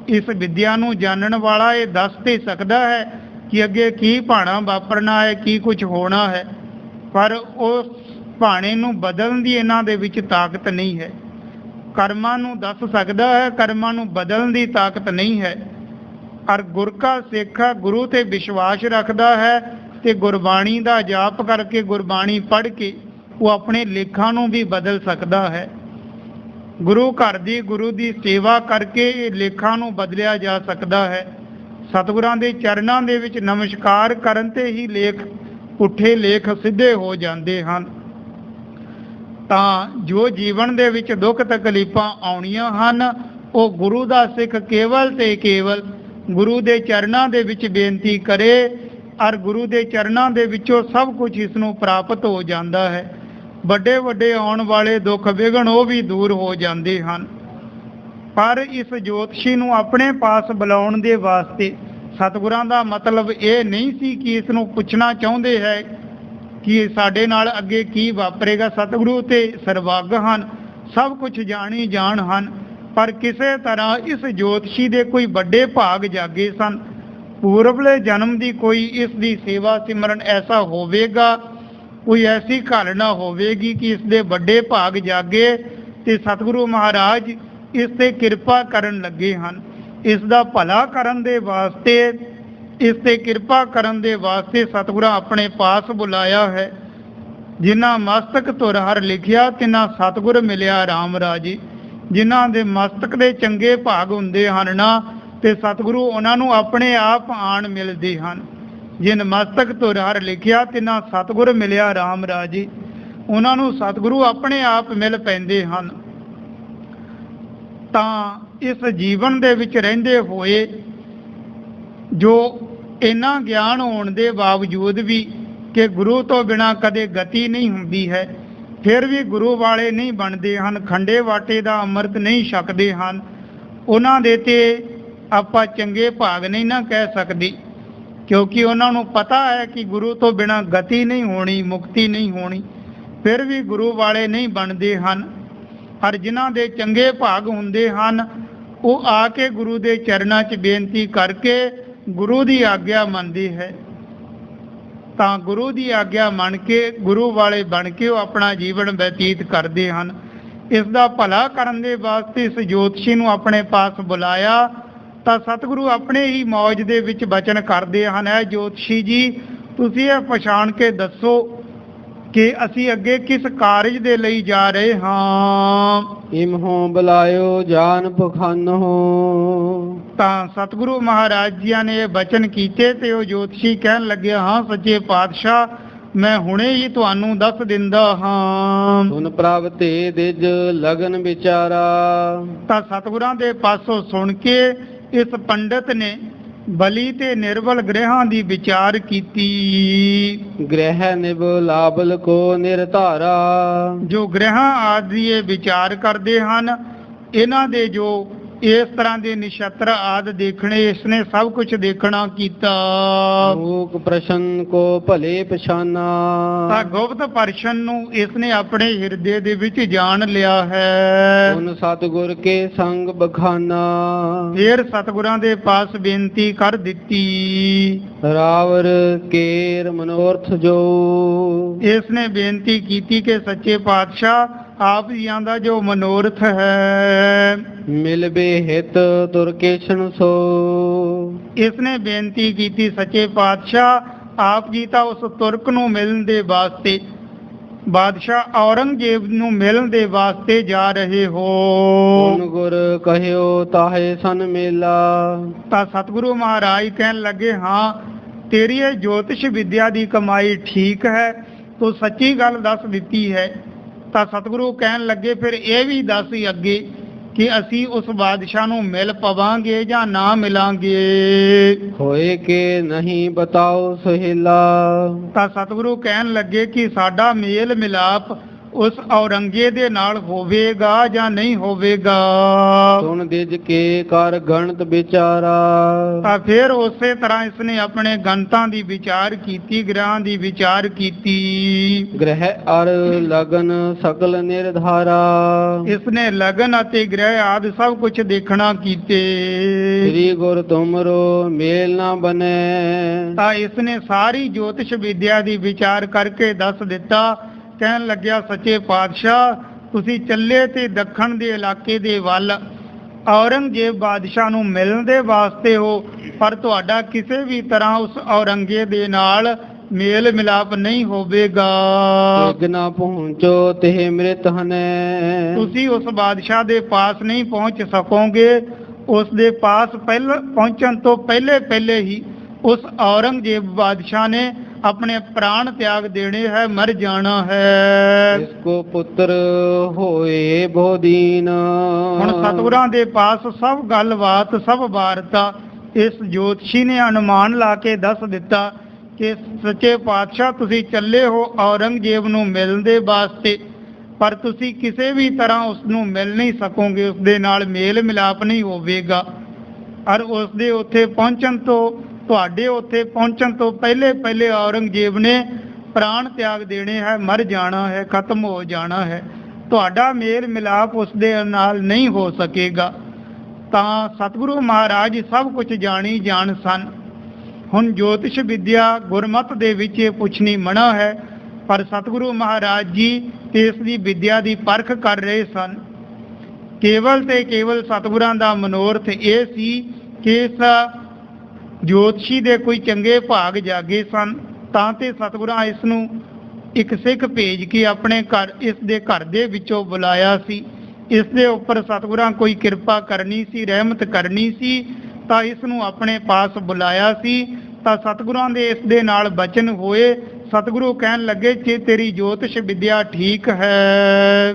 ਇਸ ਵਿਦਿਆ ਨੂੰ ਜਾਣਨ ਵਾਲਾ ਇਹ ਦੱਸ ਤੇ ਸਕਦਾ ਹੈ ਕਿ ਅੱਗੇ ਕੀ ਭਾਣਾ ਵਾਪਰਨਾ ਹੈ, ਕੀ ਕੁਝ ਹੋਣਾ ਹੈ, ਪਰ ਉਸ ਭਾਣੇ ਨੂੰ ਬਦਲਣ ਦੀ ਇਹਨਾਂ ਦੇ ਵਿੱਚ ਤਾਕਤ ਨਹੀਂ ਹੈ। ਕਰਮਾਂ ਨੂੰ ਦੱਸ ਸਕਦਾ ਹੈ, ਕਰਮਾਂ ਨੂੰ ਬਦਲਣ ਦੀ ਤਾਕਤ ਨਹੀਂ ਹੈ। ਔਰ ਗੁਰ ਕਾ ਸਿੱਖ ਗੁਰੂ ਤੇ ਵਿਸ਼ਵਾਸ ਰੱਖਦਾ ਹੈ ਤੇ ਗੁਰਬਾਣੀ ਦਾ ਜਾਪ ਕਰਕੇ, ਗੁਰਬਾਣੀ ਪੜ੍ਹ ਕੇ ਉਹ ਆਪਣੇ ਲੇਖਾਂ ਨੂੰ ਵੀ ਬਦਲ ਸਕਦਾ ਹੈ। ਗੁਰੂ ਘਰ ਦੀ, ਗੁਰੂ ਦੀ ਸੇਵਾ ਕਰਕੇ ਇਹ ਲੇਖਾਂ ਨੂੰ ਬਦਲਿਆ ਜਾ ਸਕਦਾ ਹੈ। ਸਤਿਗੁਰਾਂ ਦੇ ਚਰਨਾਂ ਦੇ ਵਿੱਚ ਨਮਸਕਾਰ ਕਰਨ ਤੇ ਹੀ ਲੇਖ ਪੁੱਠੇ ਲੇਖ ਸਿੱਧੇ ਹੋ ਜਾਂਦੇ ਹਨ। ਤਾਂ ਜੋ ਜੀਵਨ ਦੇ ਵਿੱਚ ਦੁੱਖ ਤਕਲੀਫਾਂ ਆਉਣੀਆਂ ਹਨ, ਉਹ ਗੁਰੂ ਦਾ ਸਿੱਖ ਕੇਵਲ ਤੇ ਕੇਵਲ ਗੁਰੂ ਦੇ ਚਰਨਾਂ ਦੇ ਵਿੱਚ ਬੇਨਤੀ ਕਰੇ, ਔਰ ਗੁਰੂ ਦੇ ਚਰਨਾਂ ਦੇ ਵਿੱਚੋਂ ਸਭ ਕੁਝ ਇਸ ਨੂੰ ਪ੍ਰਾਪਤ ਹੋ ਜਾਂਦਾ ਹੈ। ਵੱਡੇ ਵੱਡੇ ਆਉਣ ਵਾਲੇ ਦੁੱਖ ਵਿਘਨ ਉਹ ਵੀ ਦੂਰ ਹੋ ਜਾਂਦੇ ਹਨ। ਪਰ ਇਸ ਜੋਤਸ਼ੀ ਨੂੰ ਆਪਣੇ ਪਾਸ ਬੁਲਾਉਣ ਦੇ ਵਾਸਤੇ ਸਤਿਗੁਰਾਂ ਦਾ ਮਤਲਬ ਇਹ ਨਹੀਂ ਸੀ ਕਿ ਇਸ ਨੂੰ ਪੁੱਛਣਾ ਚਾਹੁੰਦੇ ਹੈ ਕਿ ਸਾਡੇ ਨਾਲ ਅੱਗੇ ਕੀ ਵਾਪਰੇਗਾ। ਸਤਿਗੁਰੂ ਤੇ ਸਰਵੱਗ ਹਨ, ਸਭ ਕੁਝ ਜਾਣੀ ਜਾਣ ਹਨ, ਪਰ ਕਿਸੇ ਤਰ੍ਹਾਂ ਇਸ ਜੋਤਸ਼ੀ ਦੇ ਕੋਈ ਵੱਡੇ ਭਾਗ ਜਾਗੇ ਸਨ। ਪੂਰਬਲੇ ਜਨਮ ਦੀ ਕੋਈ ਇਸ ਦੀ ਸੇਵਾ ਸਿਮਰਨ ਐਸਾ ਹੋਵੇਗਾ, ਕੋਈ ਐਸੀ ਘਾਲਣਾ ਹੋਵੇਗੀ ਕਿ ਇਸ ਦੇ ਵੱਡੇ ਭਾਗ ਜਾਗੇ ਤੇ ਸਤਿਗੁਰੂ ਮਹਾਰਾਜ ਇਸ ਤੇ ਕਿਰਪਾ ਕਰਨ ਲੱਗੇ ਹਨ। ਇਸ ਦਾ ਭਲਾ ਕਰਨ ਦੇ ਵਾਸਤੇ, ਇਸ ਤੇ ਕਿਰਪਾ ਕਰਨ ਦੇ ਵਾਸਤੇ ਸਤਿਗੁਰਾਂ ਆਪਣੇ ਪਾਸ ਬੁਲਾਇਆ ਹੈ। ਜਿਨ੍ਹਾਂ ਮਸਤਕ ਧੁਰ ਹਰ ਲਿਖਿਆ, ਤਿਨਾਂ ਸਤਿਗੁਰ ਮਿਲਿਆ ਰਾਮ ਰਾਜੇ। ਜਿਨ੍ਹਾਂ ਦੇ ਮਸਤਕ ਦੇ ਚੰਗੇ ਭਾਗ ਹੁੰਦੇ ਹਨ ਨਾ, ਤੇ ਸਤਿਗੁਰੂ ਉਹਨਾਂ ਨੂੰ ਆਪਣੇ ਆਪ ਆਣ ਮਿਲਦੇ ਹਨ। ਜਿਨ ਮਸਤਕ ਧੁਰ ਹਰ ਲਿਖਿਆ, ਤਿਨਾਂ ਸਤਿਗੁਰ ਮਿਲਿਆ ਰਾਮ ਰਾਜੇ। ਉਹਨਾਂ ਨੂੰ ਸਤਿਗੁਰੂ ਆਪਣੇ ਆਪ ਮਿਲ ਪੈਂਦੇ ਹਨ। ਤਾਂ ਇਸ ਜੀਵਨ ਦੇ ਵਿੱਚ ਰਹਿੰਦੇ ਹੋਏ ਜੋ ਇੰਨਾ ਗਿਆਨ ਹੋਣ ਦੇ ਬਾਵਜੂਦ ਵੀ ਕਿ ਗੁਰੂ ਤੋਂ ਬਿਨਾਂ ਕਦੇ ਗਤੀ ਨਹੀਂ ਹੁੰਦੀ ਹੈ, ਫਿਰ ਵੀ ਗੁਰੂ ਵਾਲੇ ਨਹੀਂ ਬਣਦੇ ਹਨ, ਖੰਡੇ ਵਾਟੇ ਦਾ ਅੰਮ੍ਰਿਤ ਨਹੀਂ ਛਕਦੇ ਹਨ। ਉਹਨਾਂ ਦੇ ਤੇ ਆਪਾਂ ਚੰਗੇ ਭਾਗ ਨਹੀਂ ਨਾ ਕਹਿ ਸਕਦੇ, ਕਿਉਂਕਿ ਉਹਨਾਂ ਨੂੰ ਪਤਾ ਹੈ ਕਿ ਗੁਰੂ ਤੋਂ ਬਿਨਾਂ ਗਤੀ ਨਹੀਂ ਹੋਣੀ, ਮੁਕਤੀ ਨਹੀਂ ਹੋਣੀ, ਫਿਰ ਵੀ ਗੁਰੂ ਵਾਲੇ ਨਹੀਂ ਬਣਦੇ ਹਨ। ਪਰ ਜਿਨ੍ਹਾਂ ਦੇ ਚੰਗੇ ਭਾਗ ਹੁੰਦੇ ਹਨ, ਉਹ ਆ ਕੇ ਗੁਰੂ ਦੇ ਚਰਨਾਂ 'ਚ ਬੇਨਤੀ ਕਰਕੇ ਗੁਰੂ ਦੀ ਆਗਿਆ ਮੰਨਦੇ ਹੈ। ਤਾਂ ਗੁਰੂ ਦੀ ਆਗਿਆ ਮੰਨ ਕੇ, ਗੁਰੂ ਵਾਲੇ ਬਣ ਕੇ ਉਹ ਆਪਣਾ ਜੀਵਨ ਬਤੀਤ ਕਰਦੇ ਹਨ। ਇਸ ਦਾ ਭਲਾ ਕਰਨ ਦੇ ਵਾਸਤੇ ਇਸ ਜੋਤਸ਼ੀ ਨੂੰ ਆਪਣੇ ਪਾਸ ਬੁਲਾਇਆ ਤਾਂ ਸਤਿਗੁਰੂ ਆਪਣੇ ਹੀ ਮੌਜ ਦੇ ਵਿੱਚ ਬਚਨ ਕਰਦੇ ਹਨ। ਹੈ ਜੋਤਸ਼ੀ ਜੀ, ਤੁਸੀਂ ਇਹ ਪਛਾਣ ਕੇ ਦੱਸੋ ਕਿ ਅਸੀਂ ਅੱਗੇ ਕਿਸ ਕਾਰਜ ਦੇ ਲਈ ਜਾ ਰਹੇ ਹਾਂ। ਇਮਹੋਂ ਬੁਲਾਇਓ ਜਾਨ ਪਖਾਨੋ। ਤਾਂ ਸਤਿਗੁਰੂ ਮਹਾਰਾਜ ਜੀਆਂ ਨੇ ਇਹ ਬਚਨ ਕੀਤੇ ਤੇ ਉਹ ਜੋਤਸ਼ੀ ਕਹਿਣ ਲੱਗਿਆ, ਹਾਂ ਸੱਚੇ ਪਾਤਸ਼ਾਹ, ਮੈਂ ਹੁਣੇ ਹੀ ਤੁਹਾਨੂੰ ਦੱਸ ਦਿੰਦਾ ਹਾਂ। ਸੁਨ ਪ੍ਰਭ ਤੇ ਦਿਜ ਲਗਨ ਵਿਚਾਰਾ। ਤਾਂ ਸਤਿਗੁਰਾਂ ਦੇ ਪਾਸੋਂ ਸੁਣ ਕੇ ਇਸ ਪੰਡਤ ਨੇ ਬਲੀ ਤੇ ਨਿਰਬਲ ਗ੍ਰਹਿਆਂ ਦੀ ਵਿਚਾਰ ਕੀਤੀ। ਗ੍ਰਹਿ ਨਿਭ ਲਾਬਲ ਕੋ ਨਿਰਧਾਰਾ। ਜੋ ਗ੍ਰਹਿਆਂ ਆਦਿ ਇਹ ਵਿਚਾਰ ਕਰਦੇ ਹਨ, ਇਹਨਾਂ ਦੇ ਜੋ ਇਸ ਤਰ੍ਹਾਂ ਦੇ ਨਛੱਤਰ ਆਦਿ ਦੇਖਣੇ, ਇਸਨੇ ਸਭ ਕੁਝ ਦੇਖਣਾ ਕੀਤਾ। ਮੂਕ ਪ੍ਰਸ਼ਨ ਕੋ ਭਲੇ ਪਛਾਨਾ, ਤਾਂ ਗੁਪਤ ਪਰਸ਼ਨ ਨੂੰ ਇਸਨੇ ਆਪਣੇ ਹਿਰਦੇ ਦੇ ਵਿੱਚ ਜਾਣ ਲਿਆ ਹੈ। ਉਨ ਸਤਿਗੁਰ ਕੇ ਸੰਗ ਬਖਾਨਾ, ਫਿਰ ਸਤਿਗੁਰਾਂ ਦੇ ਪਾਸ ਬੇਨਤੀ ਕਰ ਦਿੱਤੀ। ਰਾਵਰ ਕੇਰ ਮਨੋਰਥ ਜੋ, ਇਸਨੇ ਬੇਨਤੀ ਕੀਤੀ ਕਿ ਸੱਚੇ ਪਾਤਸ਼ਾਹ ਆਪ ਜੀਆਂ ਦਾ ਜੋ ਮਨੋਰਥ ਹੈ, ਮਿਲਬੇ ਹਿਤ ਤੁਰਕੇਸ਼ਨ ਸੋ, ਇਸਨੇ ਬੇਨਤੀ ਕੀਤੀ ਸੱਚੇ ਪਾਤਸ਼ਾਹ ਆਪ ਜੀ ਤਾਂ ਉਸ ਤੁਰਕ ਨੂੰ ਮਿਲਣ ਦੇ ਵਾਸਤੇ, ਬਾਦਸ਼ਾਹ ਔਰੰਗਜ਼ੇਬ ਨੂੰ ਮਿਲਣ ਦੇ ਵਾਸਤੇ ਜਾ ਰਹੇ ਹੋ। ਉਨ ਗੁਰ ਕਹਿਓ ਤਾਹੇ ਸਨ ਮੇਲਾ, ਤਾਂ ਸਤਿਗੁਰੂ ਮਹਾਰਾਜ ਕਹਿਣ ਲੱਗੇ, ਹਾਂ ਤੇਰੀ ਇਹ ਜੋਤਿਸ਼ ਵਿਦਿਆ ਦੀ ਕਮਾਈ ਠੀਕ ਹੈ, ਤੂੰ ਸੱਚੀ ਗੱਲ ਦੱਸ ਦਿੱਤੀ ਹੈ। ਤਾਂ ਸਤਿਗੁਰੂ ਕਹਿਣ ਲੱਗੇ, ਫਿਰ ਇਹ ਵੀ ਦੱਸ ਅੱਗੇ ਕਿ ਅਸੀਂ ਉਸ ਬਾਦਸ਼ਾਹ ਨੂੰ ਮਿਲ ਪਵਾਂਗੇ ਜਾਂ ਨਾ ਮਿਲਾਂਗੇ। ਹੋਏ ਕਿ ਨਹੀਂ ਬਤਾਓ ਸੁਹੇਲਾ, ਤਾਂ ਸਤਿਗੁਰੂ ਕਹਿਣ ਲੱਗੇ ਕਿ ਸਾਡਾ ਮੇਲ ਮਿਲਾਪ ਉਸ ਔਰੰਗੇ ਦੇ ਨਾਲ ਹੋਵੇਗਾ ਜਾਂ ਨਹੀਂ ਹੋਵੇਗਾ। ਸੁਣ ਦਿਜ ਕੇ ਕਰ ਗਣਤ ਵਿਚਾਰਾ, ਤਾਂ ਫਿਰ ਉਸੇ ਤਰ੍ਹਾਂ ਇਸਨੇ ਆਪਣੇ ਗਣਤਾਂ ਦੀ ਵਿਚਾਰ ਕੀਤੀ, ਗ੍ਰਹਾਂ ਦੀ ਵਿਚਾਰ ਕੀਤੀ। ਗ੍ਰਹਿ ਅਰ ਲਗਨ ਸਕਲ ਨਿਰਧਾਰਾ, ਇਸਨੇ ਲਗਨ ਅਤੇ ਗ੍ਰਹਿ ਆਦਿ ਸਭ ਕੁਝ ਦੇਖਣਾ ਕੀਤੇ। ਸ੍ਰੀ ਗੁਰ ਤੁਮਰੋ ਮੇਲ ਨਾ ਬਨੇ, ਤਾਂ ਇਸਨੇ ਸਾਰੀ ਜੋਤਿਸ਼ ਵਿਦਿਆ ਦੀ ਵਿਚਾਰ ਕਰਕੇ ਦੱਸ ਦਿੱਤਾ। ਕਹਿਣ ਲੱਗਿਆ, ਸੱਚੇ ਪਾਤਸ਼ਾਹ ਤੁਸੀਂ ਚੱਲੇ ਤੇ ਦੱਖਣ ਦੇ ਇਲਾਕੇ ਦੇ ਵੱਲ ਔਰੰਗਜ਼ੇਬ ਬਾਦਸ਼ਾਹ ਨੂੰ ਮਿਲਣ ਦੇ ਵਾਸਤੇ ਹੋ, ਪਰ ਤੁਹਾਡਾ ਕਿਸੇ ਵੀ ਤਰ੍ਹਾਂ ਉਸ ਔਰੰਗੇ ਦੇ ਨਾਲ ਮੇਲ ਮਿਲਾਪ ਨਹੀਂ ਹੋਵੇਗਾ। ਨਾ ਪਹੁੰਚੋ ਤੇ ਮ੍ਰਿਤ ਹਨੇ, ਤੁਸੀਂ ਉਸ ਬਾਦਸ਼ਾਹ ਦੇ ਪਾਸ ਨਹੀਂ ਪਹੁੰਚ ਸਕੋਗੇ। ਉਸ ਦੇ ਪਾਸ ਪਹੁੰਚਣ ਤੋਂ ਪਹਿਲੇ ਹੀ ਉਸ ਔਰੰਗਜ਼ੇਬ ਬਾਦਸ਼ਾਹ ਨੇ ਆਪਣੇ ਪ੍ਰਾਣ ਤਿਆਗ ਦੇਣੇ ਹੈ, ਮਰ ਜਾਣਾ ਹੈ। ਇਸ ਕੋ ਪੁੱਤਰ ਹੋਏ ਬੋਦੀਨ, ਹੁਣ ਸਤਿਗੁਰਾਂ ਦੇ ਪਾਸ ਸਭ ਗੱਲਬਾਤ, ਸਭ ਵਾਰਤਾ ਇਸ ਜੋਤਸ਼ੀ ਨੇ ਅਨੁਮਾਨ ਲਾ ਕੇ ਦੱਸ ਦਿੱਤਾ ਕਿ ਸੱਚੇ ਪਾਤਸ਼ਾਹ ਤੁਸੀਂ ਚੱਲੇ ਹੋ ਔਰੰਗਜ਼ੇਬ ਨੂੰ ਮਿਲਣ ਦੇ ਵਾਸਤੇ, ਪਰ ਤੁਸੀਂ ਕਿਸੇ ਵੀ ਤਰ੍ਹਾਂ ਉਸ ਨੂੰ ਮਿਲ ਨਹੀਂ ਸਕੋਗੇ, ਉਸ ਦੇ ਨਾਲ ਮੇਲ ਮਿਲਾਪ ਨਹੀਂ ਹੋਵੇਗਾ। ਔਰ ਉਸ ਦੇ ਉੱਥੇ ਪਹੁੰਚਣ ਤੋਂ, ਤੁਹਾਡੇ ਉੱਥੇ ਪਹੁੰਚਣ ਤੋਂ ਪਹਿਲੇ ਔਰੰਗਜ਼ੇਬ ਨੇ ਪ੍ਰਾਣ ਤਿਆਗ ਦੇਣੇ ਹੈ, ਮਰ ਜਾਣਾ ਹੈ, ਖਤਮ ਹੋ ਜਾਣਾ ਹੈ, ਤੁਹਾਡਾ ਮੇਲ ਮਿਲਾਪ ਉਸ ਦੇ ਨਾਲ ਨਹੀਂ ਹੋ ਸਕੇਗਾ। ਤਾਂ ਸਤਿਗੁਰੂ ਮਹਾਰਾਜ ਸਭ ਕੁਝ ਜਾਣੀ ਜਾਣ ਸਨ। ਹੁਣ ਜੋਤਿਸ਼ ਵਿਦਿਆ ਗੁਰਮਤਿ ਦੇ ਵਿੱਚ ਇਹ ਪੁੱਛਣੀ ਮਨਾ ਹੈ, ਪਰ ਸਤਿਗੁਰੂ ਮਹਾਰਾਜ ਜੀ ਇਸ ਦੀ ਵਿਦਿਆ ਦੀ ਪਰਖ ਕਰ ਰਹੇ ਸਨ। ਕੇਵਲ ਤੇ ਕੇਵਲ ਸਤਿਗੁਰਾਂ ਦਾ ਮਨੋਰਥ ਇਹ ਸੀ ਕਿ ਇਸ ਜੋਤਸ਼ੀ ਦੇ ਕੋਈ ਚੰਗੇ ਭਾਗ ਜਾਗੇ ਸਨ, ਤਾਂ ਤੇ ਸਤਿਗੁਰਾਂ ਇਸ ਨੂੰ ਇੱਕ ਸਿੱਖ ਭੇਜ ਕੇ ਆਪਣੇ ਘਰ, ਇਸ ਦੇ ਘਰ ਦੇ ਵਿੱਚੋਂ ਬੁਲਾਇਆ ਸੀ। ਇਸ ਦੇ ਉੱਪਰ ਸਤਿਗੁਰਾਂ ਕੋਈ ਕਿਰਪਾ ਕਰਨੀ ਸੀ, ਰਹਿਮਤ ਕਰਨੀ ਸੀ, ਤਾਂ ਇਸ ਨੂੰ ਆਪਣੇ ਪਾਸ ਬੁਲਾਇਆ ਸੀ। ਤਾਂ ਸਤਿਗੁਰਾਂ ਦੇ ਇਸ ਦੇ ਨਾਲ ਬਚਨ ਹੋਏ। ਸਤਿਗੁਰੂ ਕਹਿਣ ਲੱਗੇ ਕਿ ਤੇਰੀ ਜੋਤਿਸ਼ ਵਿਦਿਆ ਠੀਕ ਹੈ।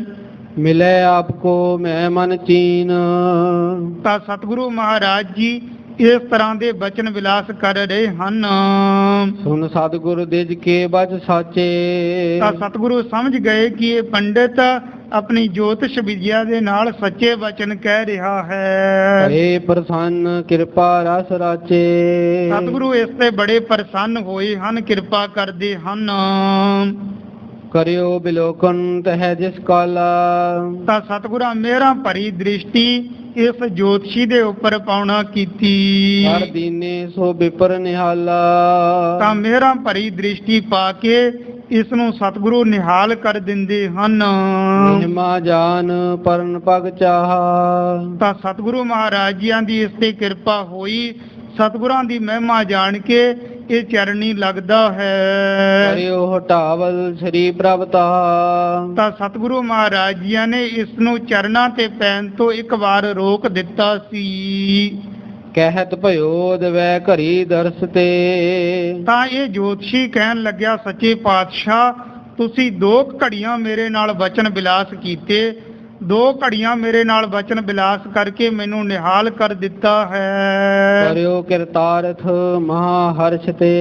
ਮਿਲੇ ਆਪਕੋ ਮੈਂ ਮਨ ਚੀਨ, ਤਾਂ ਸਤਿਗੁਰੂ ਮਹਾਰਾਜ ਜੀ ਇਸ ਤਰ੍ਹਾਂ ਦੇ ਬਚਨ ਵਿਲਾਸ ਕਰ ਰਹੇ ਹਨ। ਸੁਨ ਸਤਿਗੁਰ ਦਿਜ ਕੇ ਬਚ ਸਾਚੇ, ਤਾਂ ਸਤਿਗੁਰੂ ਸਮਝ ਗਏ ਕਿ ਇਹ ਪੰਡਿਤ ਆਪਣੀ ਜੋਤਿਸ਼ ਵਿਦਿਆ ਦੇ ਨਾਲ ਸੱਚੇ ਬਚਨ ਕਹਿ ਰਿਹਾ ਹੈ। ਏ ਪ੍ਰਸੰਨ ਕਿਰਪਾ ਰਸ ਰਾਚੇ, ਸਤਿਗੁਰੂ ਇਸ ਤੇ ਬੜੇ ਪ੍ਰਸੰਨ ਹੋਏ ਹਨ, ਕਿਰਪਾ ਕਰਦੇ ਹਨ। ਕਰਿਓ ਬਿਲੋਕਨ ਤਹਿ ਜਿਸ ਕਾਲਾ, ਤਾਂ ਸਤਿਗੁਰਾਂ ਮੇਰਾ ਭਰੀ ਦ੍ਰਿਸ਼ਟੀ ਇਸ ਜੋਤਸ਼ੀ ਦੇ ਉੱਪਰ ਪਾਉਣਾ ਕੀਤੀ। ਹਰ ਦੀਨੇ ਸੋ ਵਿਪਰ ਨਿਹਾਲਾ, ਤਾਂ ਮੇਰਾ ਭਰੀ ਦ੍ਰਿਸ਼ਟੀ ਪਾ ਕੇ ਇਸ ਨੂੰ ਸਤਿਗੁਰੂ ਨਿਹਾਲ ਕਰ ਦਿੰਦੇ ਹਨ। ਮਹਿਮਾ ਜਾਨ ਪਰਨ ਪਗ ਚਾਹਾ, ਤਾਂ ਸਤਿਗੁਰੂ ਮਹਾਰਾਜ ਜੀਆਂ ਦੀ ਇਸ ਤੇ ਕਿਰਪਾ ਹੋਈ। ਸਤਿਗੁਰਾਂ ਦੀ ਮਹਿਮਾ ਜਾਣ ਕੇ ਇਹ ਚਰਨੀ ਲੱਗਦਾ ਹੈ। ਕਰਿਓ ਹਟਾਵਲ ਸ੍ਰੀ ਪ੍ਰਭਤਾ, ਤਾਂ ਸਤਿਗੁਰੂ ਮਹਾਰਾਜ ਜੀਆਂ ਨੇ ਇਸ ਨੂੰ ਚਰਨਾਂ ਤੇ ਪੈਣ ਤੋਂ ਇੱਕ ਵਾਰ ਰੋਕ ਦਿੱਤਾ ਸੀ। ਕਹਿਤ ਭਇਓ ਦਵੈ ਘਰੀ ਦਰਸ ਤੇ, ਤਾਂ ਇਹ ਜੋਤਸ਼ੀ ਕਹਿਣ ਲੱਗਿਆ, ਸੱਚੇ ਪਾਤਸ਼ਾਹ ਤੁਸੀਂ 2 ਘੜੀਆਂ ਮੇਰੇ ਨਾਲ ਬਚਨ ਵਿਲਾਸ ਕੀਤੇ, 2 ਘੜੀਆਂ ਮੇਰੇ ਨਾਲ ਬਚਨ ਵਿਲਾਸ ਕਰਕੇ ਮੈਨੂੰ ਨਿਹਾਲ ਕਰ ਦਿੱਤਾ ਹੈ। ਕਰਿਓ ਕਿਰਤਾਰਥ ਮਹਾ ਹਰਸ਼ ਤੇ,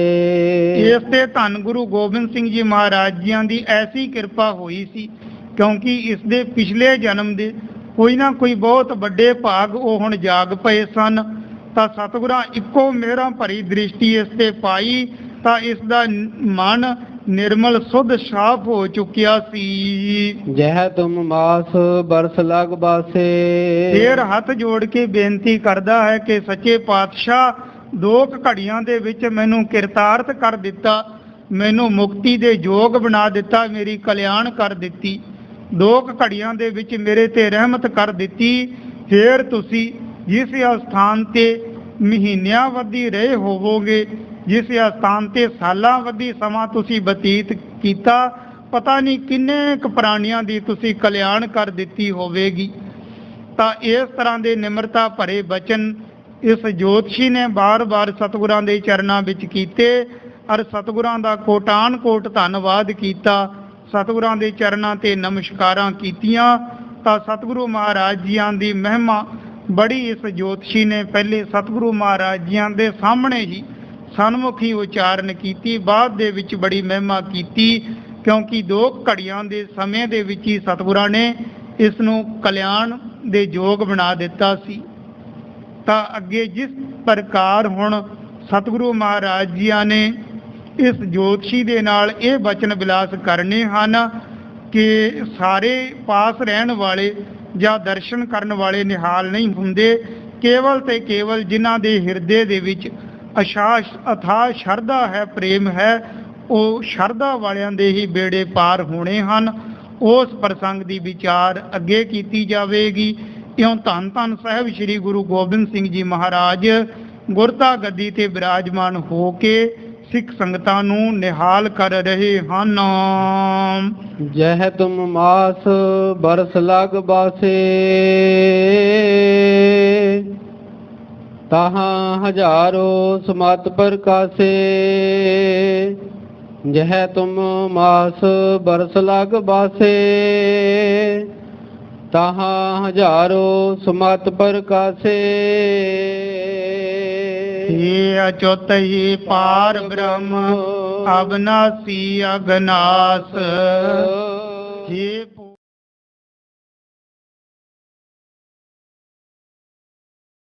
ਇਸ ਤੇ ਧੰਨ ਗੁਰੂ ਗੋਬਿੰਦ ਸਿੰਘ ਜੀ ਮਹਾਰਾਜ ਜੀਆਂ ਦੀ ਐਸੀ ਕਿਰਪਾ ਹੋਈ ਸੀ, ਕਿਉਂਕਿ ਇਸ ਦੇ ਪਿਛਲੇ ਜਨਮ ਦੇ ਕੋਈ ਨਾ ਕੋਈ ਬਹੁਤ ਵੱਡੇ ਭਾਗ ਉਹ ਹੁਣ ਜਾਗ ਪਏ ਸਨ। ਤਾਂ ਸਤਿਗੁਰਾਂ ਇੱਕੋ ਮਿਹਰਾਂ ਭਰੀ ਦ੍ਰਿਸ਼ਟੀ ਇਸ ਤੇ ਪਾਈ ਤਾਂ ਇਸ ਦਾ ਮਨ ਨਿਰਮਲ ਸੁਧ ਸਾਫ ਹੋ ਚੁੱਕਿਆ ਸੀ। ਜਹ ਤੁਮ ਮਾਸ ਬਰਸ ਲਗ ਬਾਸੇ। ਫੇਰ ਹੱਥ ਜੋੜ ਕੇ ਬੇਨਤੀ ਕਰਦਾ ਹੈ ਕਿ ਸੱਚੇ ਪਾਤਸ਼ਾਹ 2 ਘੜੀਆਂ ਦੇ ਵਿੱਚ ਮੈਨੂੰ ਕਿਰਤਾਰਥ ਕਰ ਦਿੱਤਾ, ਮੈਨੂੰ ਮੁਕਤੀ ਦੇ ਯੋਗ ਬਣਾ ਦਿੱਤਾ, ਮੇਰੀ ਕਲਿਆਣ ਕਰ ਦਿੱਤੀ। 2 ਘੜੀਆਂ ਦੇ ਵਿੱਚ ਮੇਰੇ ਤੇ ਰਹਿਮਤ ਕਰ ਦਿੱਤੀ। ਫੇਰ ਤੁਸੀਂ ਜਿਸ ਅਸਥਾਨ ਤੇ ਮਹੀਨਿਆਂ ਵੱਧੀ ਰਹੇ ਹੋਵੋਗੇ, ਜਿਸ ਅਸਥਾਨ ਤੇ ਸਾਲਾਂ ਵੱਧੀ ਸਮਾਂ ਤੁਸੀਂ ਬਤੀਤ ਕੀਤਾ, ਪਤਾ ਨਹੀਂ ਕਿੰਨੇ ਕੁ ਪ੍ਰਾਣੀਆਂ ਦੀ ਤੁਸੀਂ ਕਲਿਆਣ ਕਰ ਦਿੱਤੀ ਹੋਵੇਗੀ। ਤਾਂ ਇਸ ਤਰ੍ਹਾਂ ਦੇ ਨਿਮਰਤਾ ਭਰੇ ਬਚਨ ਇਸ ਜੋਤਸ਼ੀ ਨੇ ਬਾਰ-ਬਾਰ ਸਤਿਗੁਰਾਂ ਦੇ ਚਰਨਾਂ ਵਿੱਚ ਕੀਤੇ ਔਰ ਸਤਿਗੁਰਾਂ ਦਾ ਕੋਟਾਨ ਕੋਟ ਧੰਨਵਾਦ ਕੀਤਾ, ਸਤਿਗੁਰਾਂ ਦੇ ਚਰਨਾਂ ਤੇ ਨਮਸਕਾਰਾਂ ਕੀਤੀਆਂ। ਤਾਂ ਸਤਿਗੁਰੂ ਮਹਾਰਾਜ ਜੀਆਂ ਦੀ ਮਹਿਮਾ ਬੜੀ ਇਸ ਜੋਤਸ਼ੀ ਨੇ ਪਹਿਲੇ ਸਤਿਗੁਰੂ ਮਹਾਰਾਜ ਜੀਆਂ ਦੇ ਸਾਹਮਣੇ ਹੀ ਸਨਮੁਖ ਹੀ ਉਚਾਰਨ ਕੀਤੀ, ਬਾਅਦ ਦੇ ਵਿੱਚ ਬੜੀ ਮਹਿਮਾ ਕੀਤੀ, ਕਿਉਂਕਿ 2 ਘੜੀਆਂ ਦੇ ਸਮੇਂ ਦੇ ਵਿੱਚ ਹੀ ਸਤਿਗੁਰਾਂ ਨੇ ਇਸ ਨੂੰ ਕਲਿਆਣ ਦੇ ਯੋਗ ਬਣਾ ਦਿੱਤਾ ਸੀ। ਤਾਂ ਅੱਗੇ ਜਿਸ ਪ੍ਰਕਾਰ ਹੁਣ ਸਤਿਗੁਰੂ ਮਹਾਰਾਜ ਜੀਆਂ ਨੇ ਇਸ ਜੋਤਸ਼ੀ ਦੇ ਨਾਲ ਇਹ ਬਚਨ ਵਿਲਾਸ ਕਰਨੇ ਹਨ ਕਿ ਸਾਰੇ ਪਾਸ ਰਹਿਣ ਵਾਲੇ ਜਾਂ ਦਰਸ਼ਨ ਕਰਨ ਵਾਲੇ ਨਿਹਾਲ ਨਹੀਂ ਹੁੰਦੇ, ਕੇਵਲ ਤੇ ਕੇਵਲ ਜਿਨ੍ਹਾਂ ਦੇ ਹਿਰਦੇ ਦੇ ਵਿੱਚ ਅਥਾਹ ਸ਼ਰਧਾ ਹੈ, ਪ੍ਰੇਮ ਹੈ, ਉਹ ਸ਼ਰਧਾ ਵਾਲਿਆਂ ਦੇ ਹੀ ਬੇੜੇ ਪਾਰ ਹੋਣੇ ਹਨ। ਉਸ ਪ੍ਰਸੰਗ ਦੀ ਵਿਚਾਰ ਅੱਗੇ ਕੀਤੀ ਜਾਵੇਗੀ। ਇਉਂ ਧੰਨ ਧੰਨ ਸਾਹਿਬ ਸ੍ਰੀ ਗੁਰੂ ਗੋਬਿੰਦ ਸਿੰਘ ਜੀ ਮਹਾਰਾਜ ਗੁਰਤਾ ਗੱਦੀ ਤੇ ਬਿਰਾਜਮਾਨ ਹੋ ਕੇ ਸਿੱਖ ਸੰਗਤਾਂ ਨੂੰ ਨਿਹਾਲ ਕਰ ਰਹੇ ਹਨ। ਜਹ ਤੁਮ ਮਾਸ ਬਰਸ ਲਗ ਬਾਸੇ। ਤਹਾਂ ਹਜ਼ਾਰੋ ਸਮਤ ਪ੍ਰਕਾਸੇ। ਜਹ ਤੁਮ ਮਾਸ ਬਰਸ ਲਗ ਬਾਸੇ। ਤਹਾਂ ਹਜ਼ਾਰੋ ਸਮਤ ਪ੍ਰਕਾਸੇ। हे अच्युत ही पार ब्रह्म अविनाशी अगनास। हे